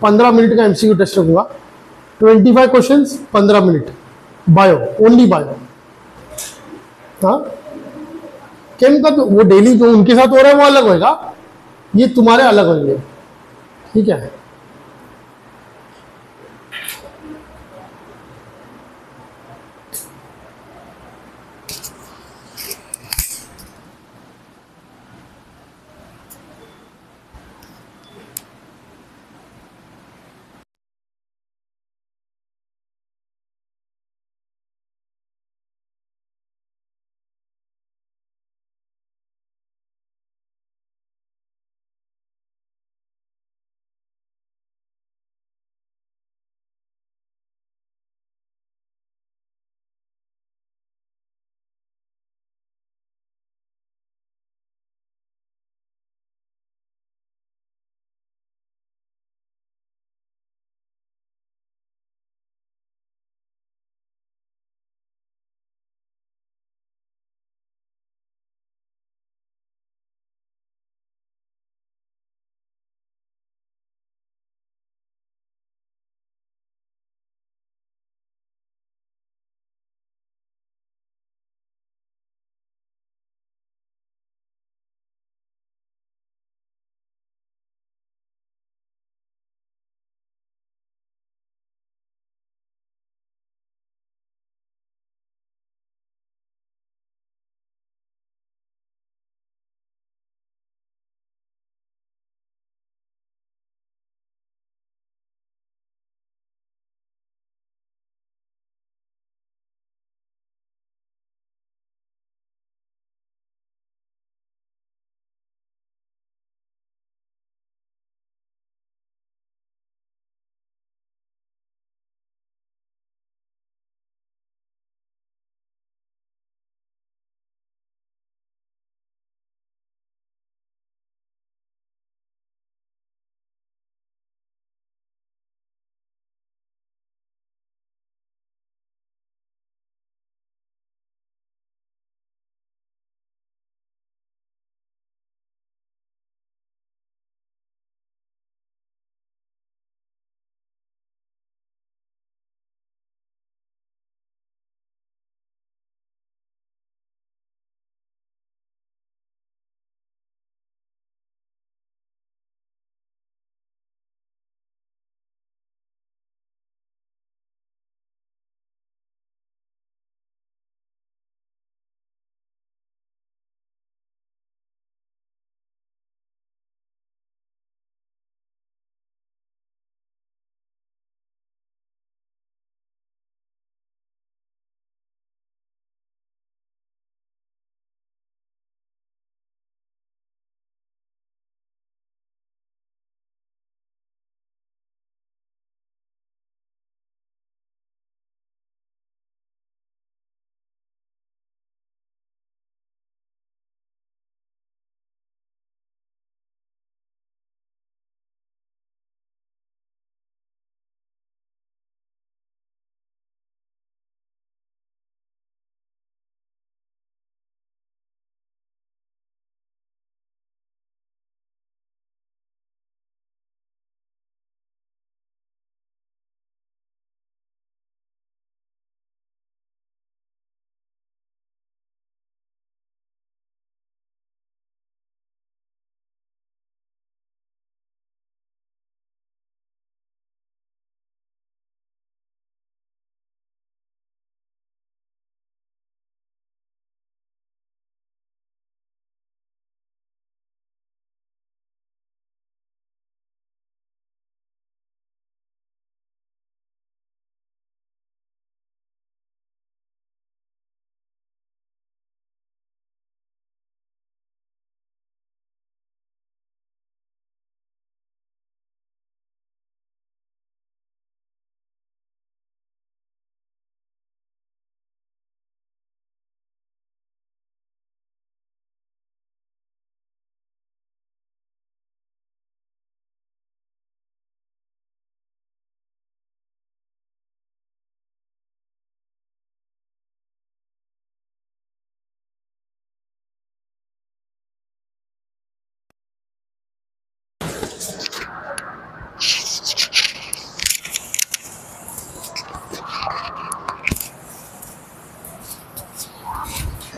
15 मिनट का एमसीक्यू टेस्ट रखूंगा। 25 questions 15 minute, bio, only bio. हाँ, केम का तो वो डेली जो उनके साथ हो रहा है वो अलग होगा, ये तुम्हारे अलग होंगे, ठीक है?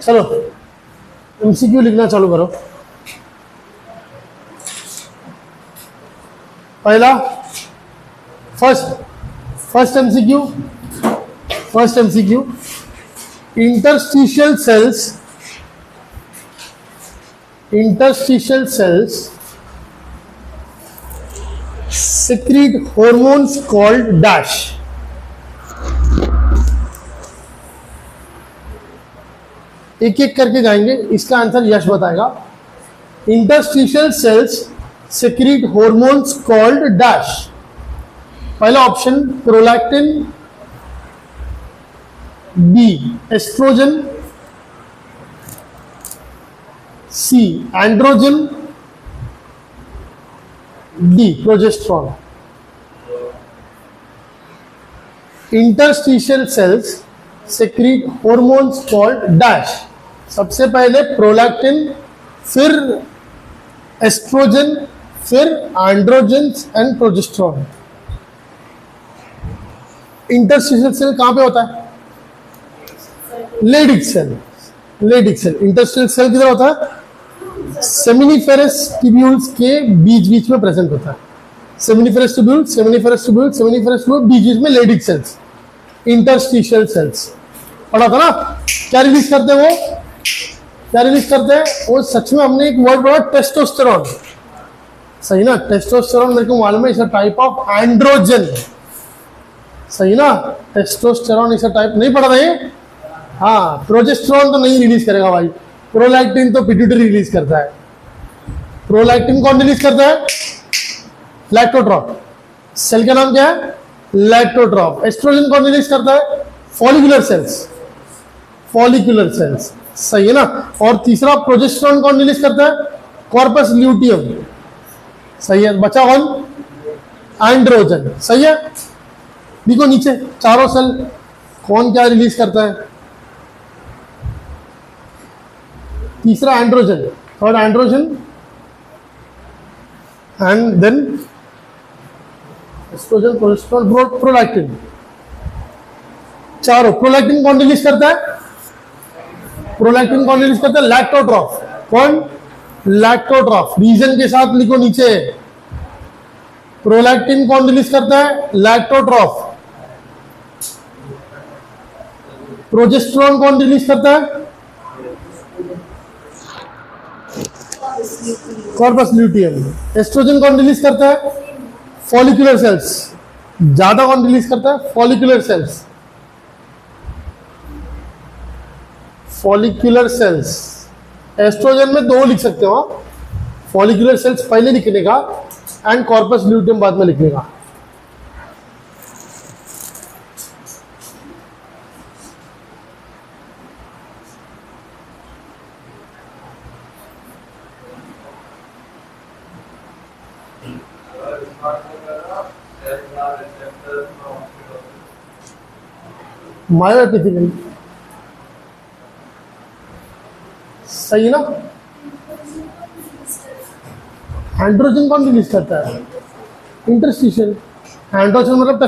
चलो एमसीक्यू लिखना चालू करो। पहला first MCQ interstitial cells secrete hormones called dash। एक एक करके जाएंगे, इसका आंसर यश बताएगा। Interstitial cells secrete hormones called dash। पहला option prolactin, B oestrogen, C androgen, D progesterone. Interstitial cells secrete hormones called dash। सबसे पहले प्रोलैक्टिन, फिर एस्ट्रोजन, फिर androgen and progesterone. Interstitial cell कहां पे होता है? Leydig cell. इंटरस्टिशियल सेल किधर होता है? सेमिनिफेरस ट्यूब्यूल्स के बीच में प्रेजेंट होता है। सेमिनिफेरस ट्यूब्यूल बीच में लेडिक सेल्स, इंटरस्टिशियल सेल्स। पढ़ा था ना? क्या रिलीज करते हैं वो सच में हमने एक वर्ड पढ़ा, टेस्टोस्टेरॉन। सही ना? टेस्टोस्टेरॉन मेरे को मालूम है, इस टाइप ऑफ एंड्रोजन। सही ना? टेस्टोस्टेरॉन इस टाइप नहीं पढ़ा था ये? हाँ, प्रोजेस्टेरॉन तो नहीं रिलीज करेगा भाई, प्रोलैक्टिन तो पिट्यूटरी रिलीज करता है। प्रोलैक्टिन कौन रिलीज करता है? लैक्टोट्रॉफ। सेल का नाम क्या है? लैक्टोट्रॉफ। एस्ट्रोजन कौन रिलीज करता है? Follicular cells. सही है ना? और तीसरा प्रोजेस्टेरॉन कौन रिलीज करता है? Corpus luteum. सही है। बचा कौन? एंड्रोजन। सही है। देखो नीचे चारों सेल कौन क्या रिलीज करता है? तीसरा androgen, third androgen and then oestrogen, progesterone, prolactin. चारों। प्रोलैक्टिन कौन रिलीज करता है? लैक्टोट्रॉफ। कौन? लैक्टोट्रॉफ। रीजन के साथ लिखो नीचे। प्रोलैक्टिन कौन रिलीज करता है? लैक्टोट्रॉफ। प्रोजेस्टेरॉन कौन रिलीज करता है? Corpus luteum. एस्ट्रोजन कौन रिलीज करता है? Follicular cells. ज्यादा कौन रिलीज करता है? Follicular sales. एस्ट्रोजन में दो लिख सकते हो, फॉलिकुलर सेल्स पहले लिखने का एंड कॉर्पस ल्यूटियम बाद में लिखने का। मायोएपिथेलियल। सही ना? एंड्रोजन कौन रिलीज करता है? इंटरस्टिशियल। एंड्रोजन मतलब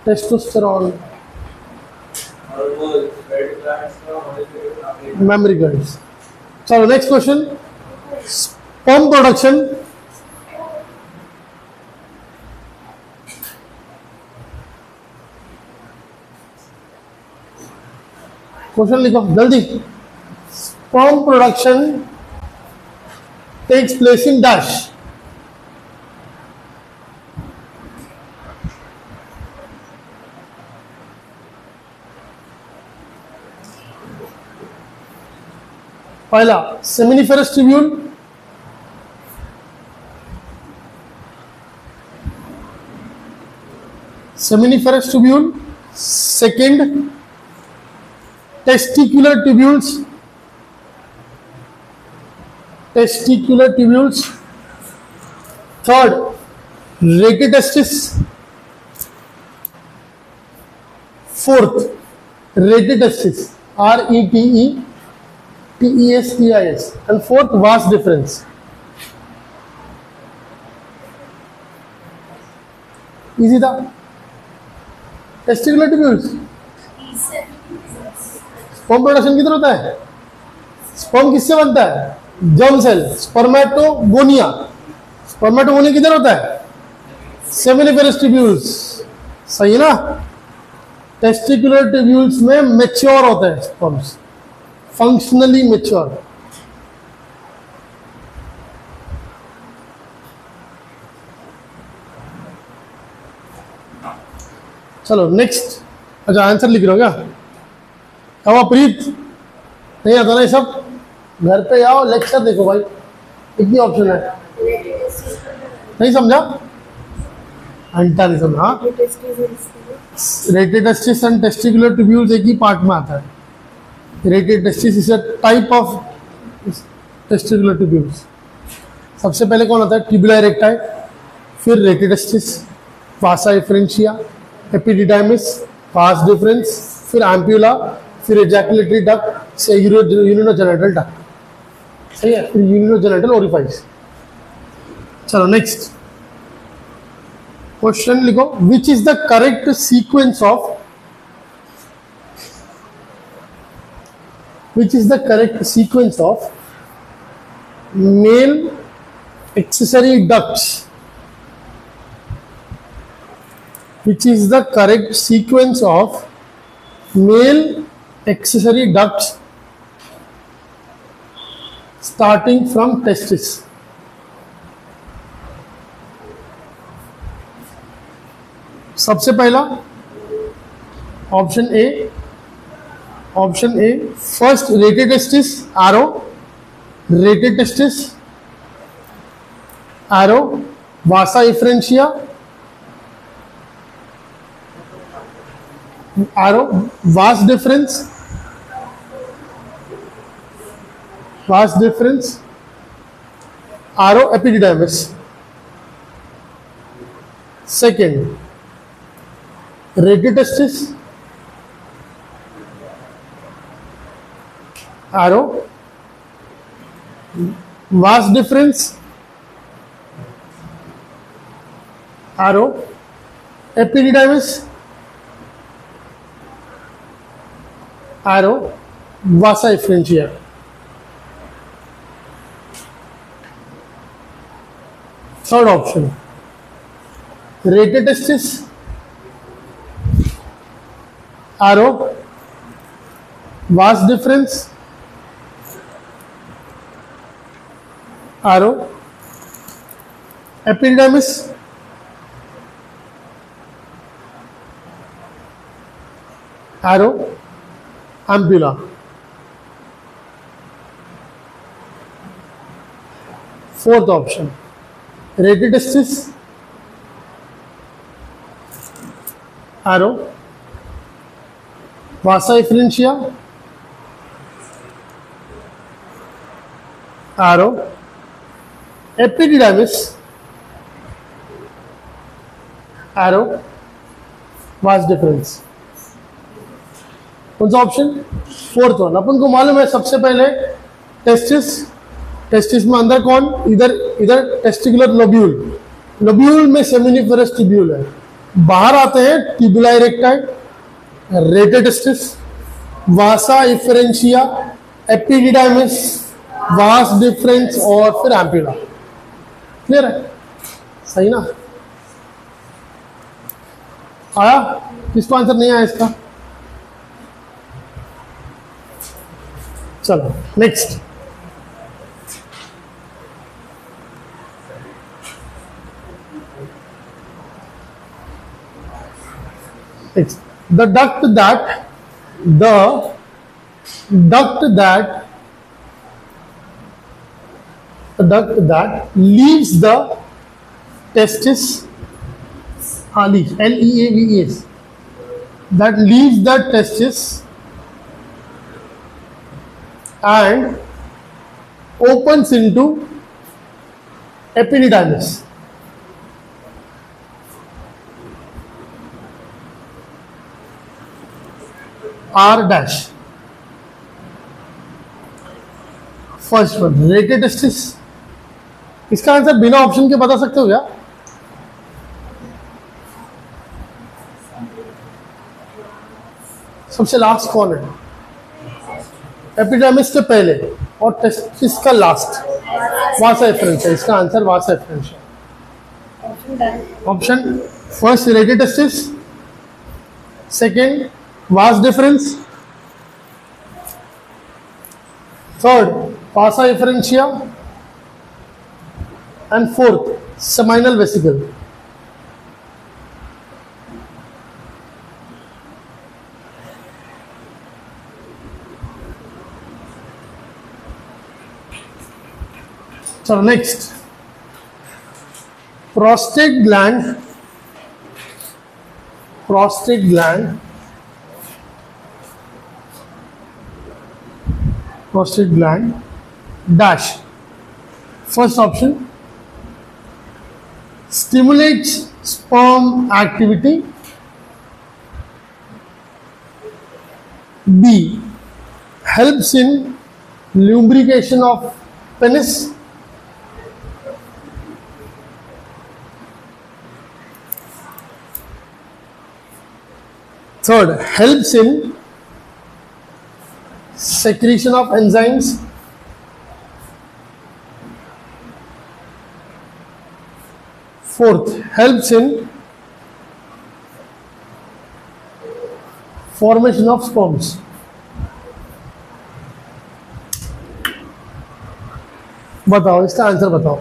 टेस्टोस्टेरॉन। Memory girls. चलो next question, sperm production. Question लिखो जल्दी। Sperm production takes place in dash। पहला seminiferous tubule, second testicular tubules, third rete testis, fourth rete testis RETETESTIS and fourth vas deferens। Easy था। Testicular tubules sperm production किधर होता है? Sperm किससे बनता है? Germ cell, spermatogonia. स्पर्मेटोगोनिया किधर होता है? सेमिनिफेरस ट्यूब्यूल्स, सही है ना? टेस्टिकुलर ट्यूब्यूल्स में मैच्योर होते हैं स्पर्म्स, फंक्शनली मैच्योर। चलो नेक्स्ट। अच्छा आंसर लिख रहे हो क्या? अब प्रीत नहीं आता ना ये सब, घर पे आओ लेक्चर देखो भाई, कितनी ऑप्शन है। नहीं समझा? अंटा नहीं समझा। Rated testis and testicular tubules एक ही पार्ट में आता है। Rated testis is a type of testicular tubules. सबसे पहले कौन आता है? ट्यूबुला इरेक्टाई, फिर रेटेड टेस्टिस, वासा एफरेंशिया, एपिडिडाइमिस, वास डिफरेंस, फिर एम्प्यूला, फिर एजैकुलेटरी डक्ट से यूरिनोजेनिटल डक्ट, सही है, फिर यूरिनोजेनिटल ओरिफाइस। चलो नेक्स्ट क्वेश्चन लिखो। Which is the correct sequence of male accessory ducts? Which is the correct sequence of male accessory ducts starting from testis? सबसे पहला option A first rated testis आरो, rated testis arrow, vasa efferentia आरो, vas deferens arrow, epididymis. Second rated testis arrow, vas deferens arrow, epididymis arrow, vasa efferentia. Third option rete testis arrow, vas deferens arrow, epididymis arrow, ampulla. Fourth option rete testis arrow, vasa efferentia आरो, epididymis आरो, vas difference. कौन सा option? Fourth one. अपन को मालूम है सबसे पहले testis में अंदर कौन? इधर टेस्टिकुलर लोब्यूल में सेमिनिफेरस ट्यूब्यूल है। बाहर आते हैं ट्यूबुला इरेक्टाई, रेटेड टेस्टिस, वासा एफरेंशिया, एपिडिडाइमिस, वास डिफरेंस और फिर एम्प्यूला। क्लियर है? सही ना? आया? किसको आंसर नहीं आया इसका? चलो next. The duct that leaves the testis, L-E-A-V-E-S, that leaves the testis and opens into epididymis. R dash। First one rated testis. इसका आंसर बिना ऑप्शन के बता सकते हो क्या? सबसे लास्ट कौन है? एपिडर्मिस के पहले और टेस्टिस का लास्ट। वासा एफरेंस है, इसका आंसर वासा एफरेंस है। Option first rete testis, second vas deferens, third vasa efferentia and fourth seminal vesicle. चलो next, prostate gland, prostate gland, prostate gland dash. First option stimulates sperm activity, B helps in lubrication of penis, third helps in secretion of enzymes, fourth helps in formation of sperms। बताओ इसका answer बताओ।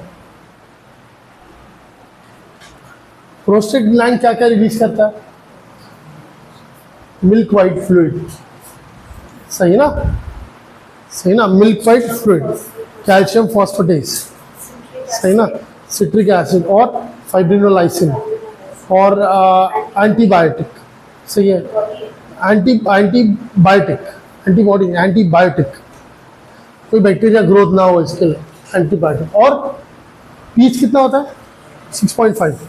Prostate gland क्या क्या release करता है? Milk white fluid, सही ना, सही ना, milk white fluid, calcium phosphatase, सही ना, सिट्रिक एसिड और फाइब्रिनोलाइसिन और एंटीबायोटिक, सही है, एंटीबायोटिक, एंटीबॉडी, एंटीबायोटिक, कोई बैक्टीरिया ग्रोथ ना हो इसके लिए एंटीबायोटिक। और पीएच कितना होता है? 6.5,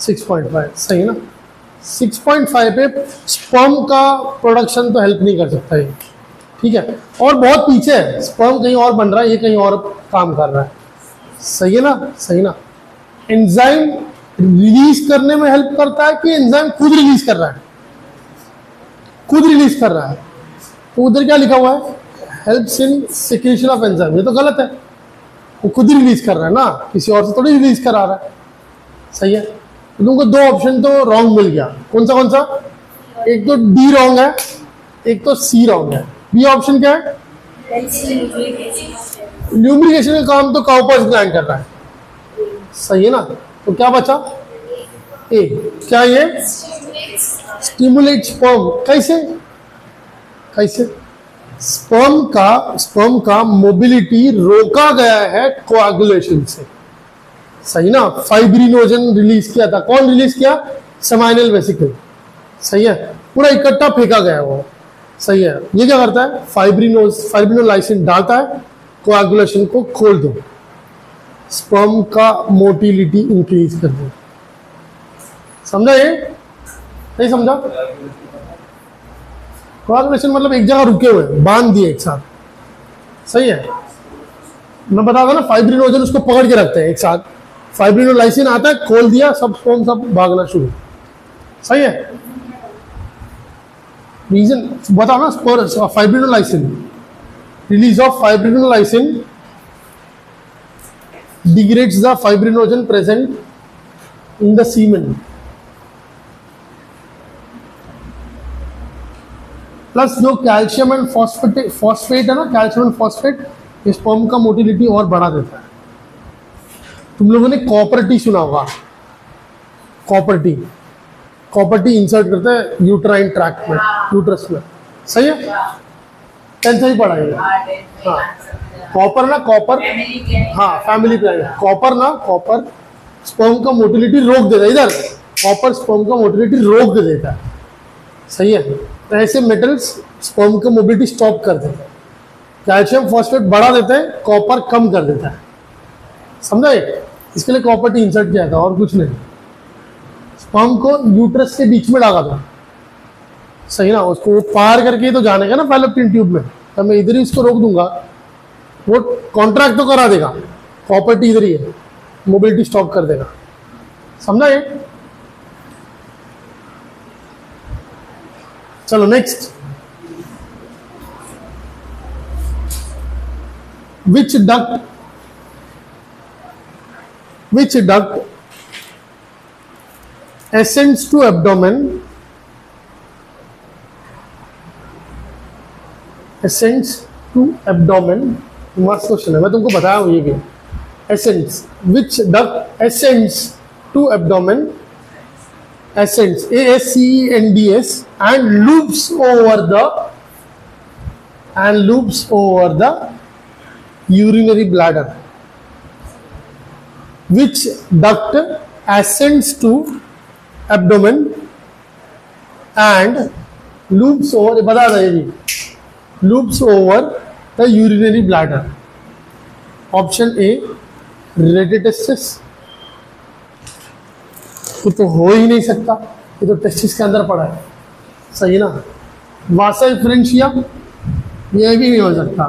6.5, सही है ना। 6.5 पे स्पर्म का प्रोडक्शन तो हेल्प नहीं कर सकता ये, ठीक है, और बहुत पीछे है, स्पर्म कहीं और बन रहा है, ये कहीं और काम कर रहा है, सही है ना, सही ना। एंजाइम रिलीज करने में हेल्प करता है कि एंजाइम खुद रिलीज कर रहा है? खुद रिलीज कर रहा है, तो उधर क्या लिखा हुआ है? Helps in secretion of enzyme, ये तो गलत है, वो खुद ही रिलीज कर रहा है ना, किसी और से थोड़ी रिलीज करा रहा है, सही है। तो तुमको दो ऑप्शन तो रॉन्ग मिल गया, कौन सा? एक तो डी रॉन्ग है, एक तो सी रॉन्ग है। बी ऑप्शन क्या है? ल्यूब्रिकेशन का काम तो काउपर्स ग्लैंड कर रहा है, सही है ना। तो क्या बचा? ए। क्या ये स्टिमुलेट स्पर्म? कैसे? कैसे? स्पर्म का मोबिलिटी रोका गया है कोआगुलेशन से, सही ना। फाइब्रिनोजन रिलीज किया था, कौन रिलीज किया? सेमाइनल वेसिकल, सही है, पूरा इकट्ठा फेंका गया वो, सही है। ये क्या करता है? फाइब्रिनोलाइसिन डालता है, कोआगुलेशन को खोल दो, स्पर्म का मोटिलिटी इंक्रीज कर दो। समझा ये? नहीं समझा? कोआगुलेशन मतलब एक जगह रुके हुए, बांध दिए एक साथ, सही है। मैं बता था ना, फाइब्रिनोजन उसको पकड़ के रखते हैं एक साथ, फाइब्रिनोलाइसिन आता है, खोल दिया, सब स्पर्म सब भागना शुरू, सही है। रीजन बताओ ना, fibrinolysin, release of fibrinolysin degrades the fibrinogen present in the semen, plus जो कैल्शियम एंड फॉस्फेट है ना, कैल्शियम एंड फॉस्फेट स्पर्म का मोटिलिटी और बढ़ा देता है। तुम लोगों ने कॉपर टी सुना होगा, कॉपर टी इंसर्ट करते हैं यूट्राइन ट्रैक्ट में, यूट्रस में, सही है, 10th ही पढ़ा है। हाँ, कॉपर ना, कॉपर, हाँ फैमिली प्लानिंग, कॉपर स्पर्म का मोटिलिटी रोक देता है, इधर कॉपर स्पर्म का मोटिलिटी रोक देता है, सही है। तो ऐसे मेटल्स स्पर्म का मोबिलिटी स्टॉप कर देते हैं, कैल्शियम फॉस्फेट बढ़ा देते हैं, कॉपर कम कर देता है, समझा ये? इसके लिए कॉपर टी इंसर्ट किया था, और कुछ नहीं। स्पर्म को यूट्रस के बीच में डाला था, सही ना, उसको पार करके तो जाने का ना फैलोपियन ट्यूब में, तो मैं इधर ही उसको रोक दूंगा, वो कॉन्ट्रैक्ट तो करा देगा, कॉपर टी इधर ही है, मोबिलिटी स्टॉप कर देगा, समझा ये? चलो next, which duct ascends to abdomen, ascends to abdomen, मस्त क्वेश्चन है, मैं तुमको बताया हूं ये भी। ascends, which duct ascends to abdomen, ascends, ASCENDS, and loops over the urinary bladder. Which duct ascends to abdomen and loops over, बता रहे भी, loops over the urinary bladder? Option A related testis, ये तो हो ही नहीं सकता, ये तो टेस्टिस के अंदर पड़ा है, सही ना। वासा फ्रेंशिया, ये भी नहीं हो सकता,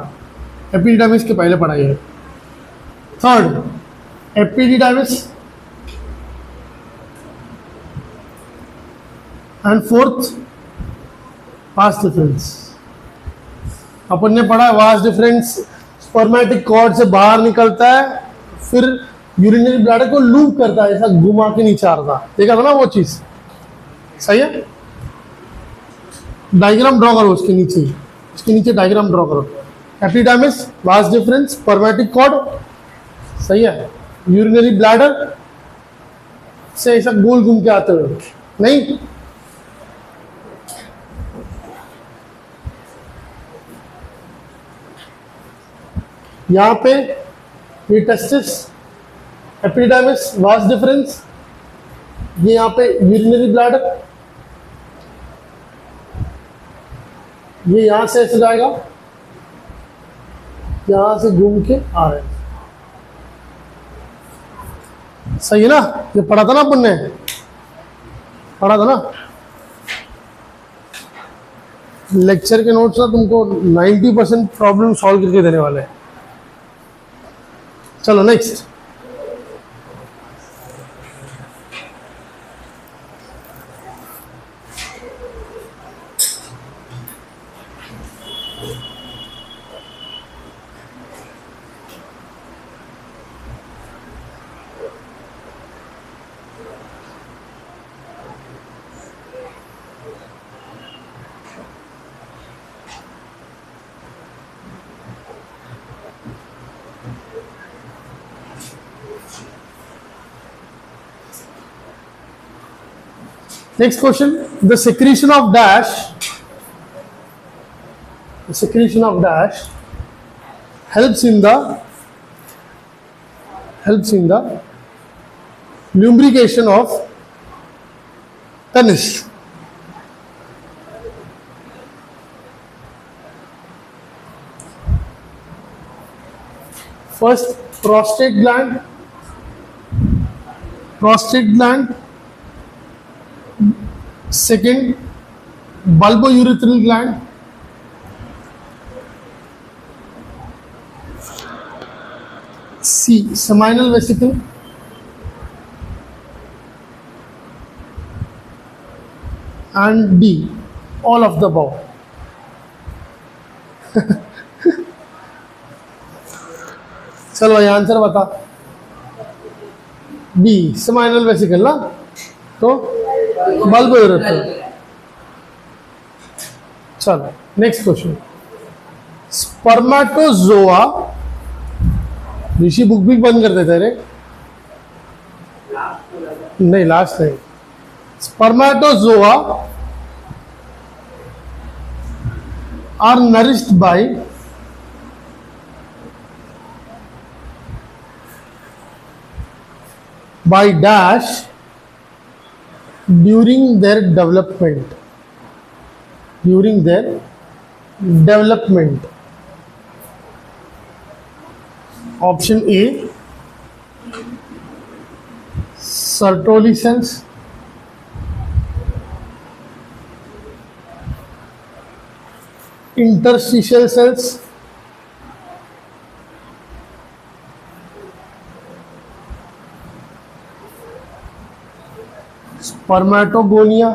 एपिडिडाइमिस के पहले पड़ा है। Third, epididymis, and fourth vas deferens. अपन ने पढ़ा वास डिफरेंस स्पर्मेटिक कॉर्ड से बाहर निकलता है, फिर यूरिनरी ब्लैडर को लूप करता है, ऐसा घुमा के नीचे आता, देखा था ना वो चीज, सही है। डायग्राम ड्रॉ करो उसके नीचे डायग्राम ड्रॉ करो। Epididymis, vas deferens, spermatic cord, सही है। यूरिनरी ब्लैडर से ऐसा गोल घूम के आते हुए, नहीं, यहां पे ये टेस्टिस, एपिडाइमिस, वास डिफरेंस, ये यहाँ पे यूरिनरी ब्लैडर, ये यहां से ऐसे जाएगा, यहां से घूम के आ रहे हैं, सही है ना। ये पढ़ा था ना अपन ने, पढ़ा था ना। लेक्चर के नोट्स ना तुमको 90% प्रॉब्लम सॉल्व करके देने वाले हैं। चलो next, next question, the secretion of dash helps in the lubrication of penis. First, prostate gland, second, bulbourethral gland, C, seminal vesicle, and D, all of the above. चलो भाई answer बता। B, seminal vesicle ना, तो bulbourethral। चलो next question, spermatozoa, Rishi book भी बंद कर देते रे, नहीं लास्ट नहीं। Spermatozoa are nourished by dash during their development. Option A, Sertoli cells, interstitial cells, spermatogonia,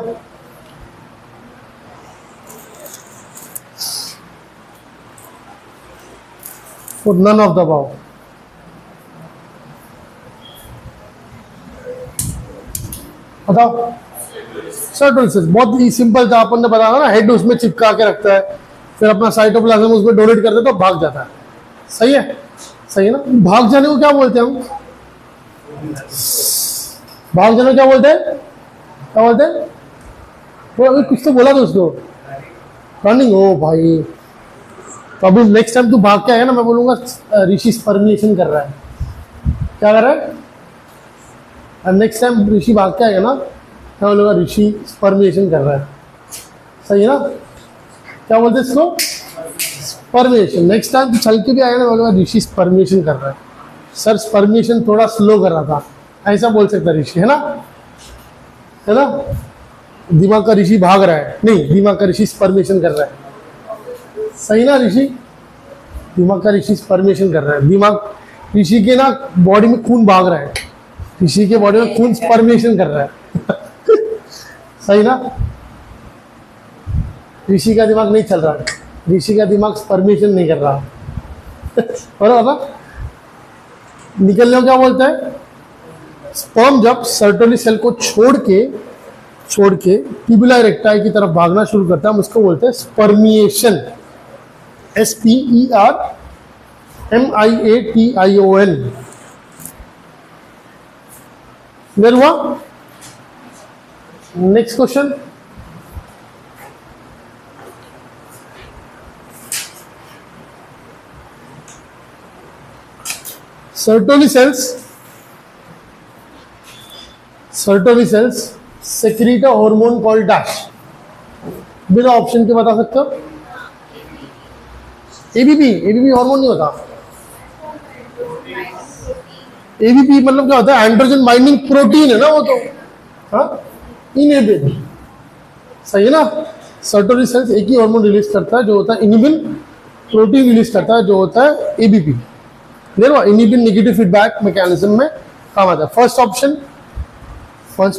for none of the above. बताओ सर्टोली सेल्स, बहुत ही सिंपल था, अपन ने बताया ना, हेड उसमें चिपका के रखता है, फिर अपना साइटोप्लाज्म उसमें डोनेट करते हैं तो भाग जाता है। सही है, सही है ना। भाग जाने को क्या बोलते हैं हम? भाग जाने को क्या बोलते हैं? क्या बोलते हैं? वो अभी कुछ तो बोला था उसको, रनिंग। ओ भाई, तो अभी नेक्स्ट टाइम तू भाग के आएगा ना, मैं बोलूंगा ऋषि स्पर्मिएशन कर रहा है। क्या कर रहा है? नेक्स्ट टाइम ऋषि भाग के आएगा ना, मैं बोलूंगा ऋषि स्पर्मिएशन कर रहा है। सही है ना? क्या बोलते हैं इसको? स्पर्मिएशन। नेक्स्ट टाइम तू चल के भी आएगा ना, बोलूंगा ऋषि स्पर्मिएशन कर रहा है। सर स्पर्मिएशन थोड़ा स्लो कर रहा था, ऐसा बोल सकता ऋषि, है ना? है ना? दिमाग का ऋषि भाग रहा है, नहीं, दिमाग का ऋषि स्पर्मिएशन कर रहा है। सही ना ऋषि? दिमाग का ऋषि स्पर्मिएशन कर रहा है। दिमाग ऋषि के ना बॉडी में खून भाग रहा है, ऋषि के बॉडी में खून स्पर्मिएशन कर रहा है। सही ना? ऋषि का दिमाग नहीं चल रहा है, ऋषि का दिमाग स्पर्मिएशन नहीं कर रहा। बराबर ना? निकलने को क्या बोलता है? स्पर्म जब सर्टोली सेल को छोड़ के ट्यूबुला रेक्टाई की तरफ भागना शुरू करता है, हम उसको बोलते हैं स्पर्मिएशन। SPERMIATION। क्लियर हुआ? Next question. Sertoli cells secrete a hormone called dash. बिना ऑप्शन के बता सकते हो? एबीपी हार्मोन नहीं होता। एबीपी मतलब क्या होता है? एंड्रोजन बाइंडिंग प्रोटीन है ना वो तो। हाँ, इनहिबिन। सही है ना? सर्टोली सेल्स एक ही हार्मोन रिलीज करता है जो होता है इनहिबिन, प्रोटीन रिलीज करता है जो होता है एबीपी। क्लियर हुआ? इनहिबिन नेगेटिव फीडबैक मैकेनिज्म में काम आता है। First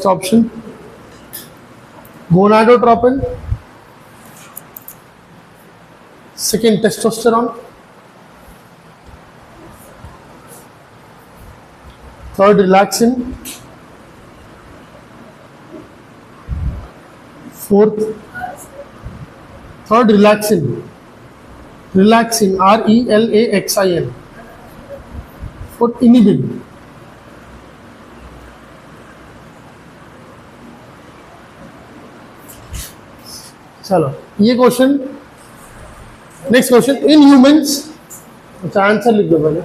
option gonadotropin, second testosterone, third relaxin, third relaxin RELAXIN, fourth inhibin. चलो ये question, next question. In humans, अच्छा आंसर लिख दो पहले।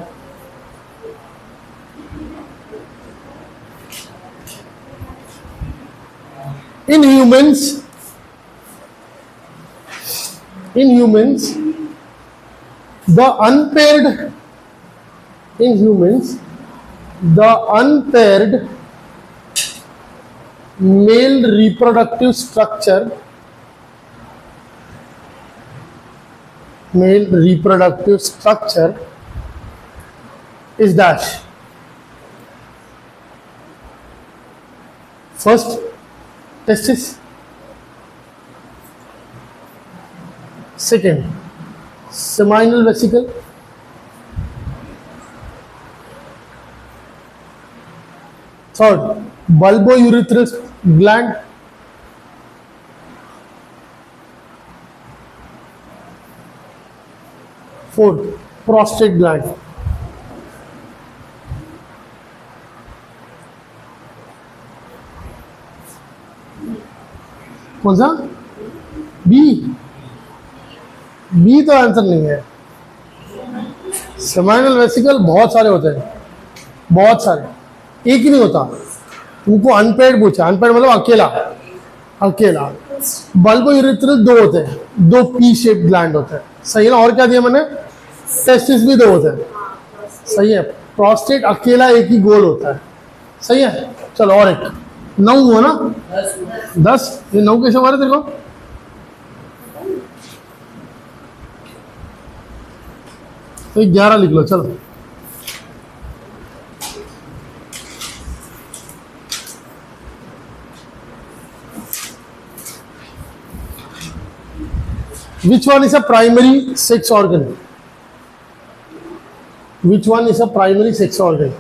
In humans the unpaired male reproductive structure is dash. First, testis. Second, seminal vesicle. Third, bulbourethral gland. Fourth, prostate gland. कौन सा? B तो answer नहीं है। सेमाइनल वेसिकल बहुत सारे होते हैं, बहुत सारे, एक ही नहीं होता। तुमको अनपेड पूछा, अनपेड मतलब अकेला। बल्बोयूरेथ्रल दो होते हैं, दो पी शेप ग्लैंड होते हैं। सही है ना? और क्या दिया मैंने? टेस्टिस भी दो होते हैं। सही है। प्रोस्टेट अकेला एक ही गोल होता है। सही है। चलो और एक 9 हुआ ना? 10। ये 9 कैसे मारे तेरे को? तो 11 लिख लो। चलो Which one is a primary sex organ? Which one is a primary sex organ?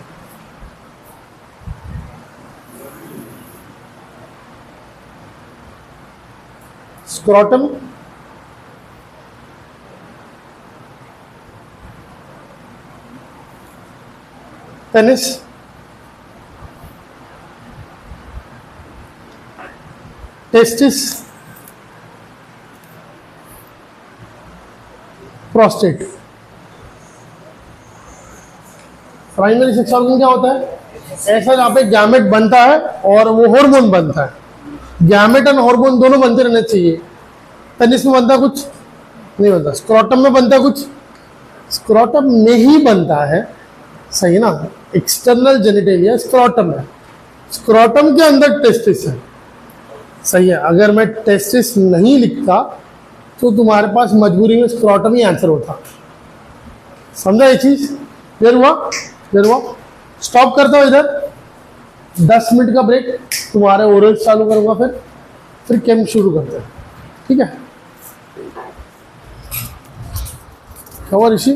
Scrotum, penis, testis, prostate. Primary sex organ क्या होता है? ऐसा जहाँ पे गैमेट बनता है और वो हार्मोन बनता है। गैमेट और हार्मोन दोनों बनते रहने चाहिए। पेनिस में बनता कुछ नहीं बनता, स्क्रॉटम में बनता कुछ, स्क्रॉटम में ही बनता है, सही ना। एक्सटर्नल जेनिटेलिया स्क्रॉटम है, स्क्रॉटम के अंदर टेस्टिस है, सही है। अगर मैं टेस्टिस नहीं लिखता तो तुम्हारे पास मजबूरी में स्क्रॉटम ही आंसर होता। समझा ये चीज? क्लियर हुआ? क्लियर हुआ? स्टॉप करता हूँ इधर, 10 मिनट का ब्रेक, तुम्हारे ओरल चालू करूंगा, फिर केम शुरू करते हैं, ठीक है? खबर ऋषि?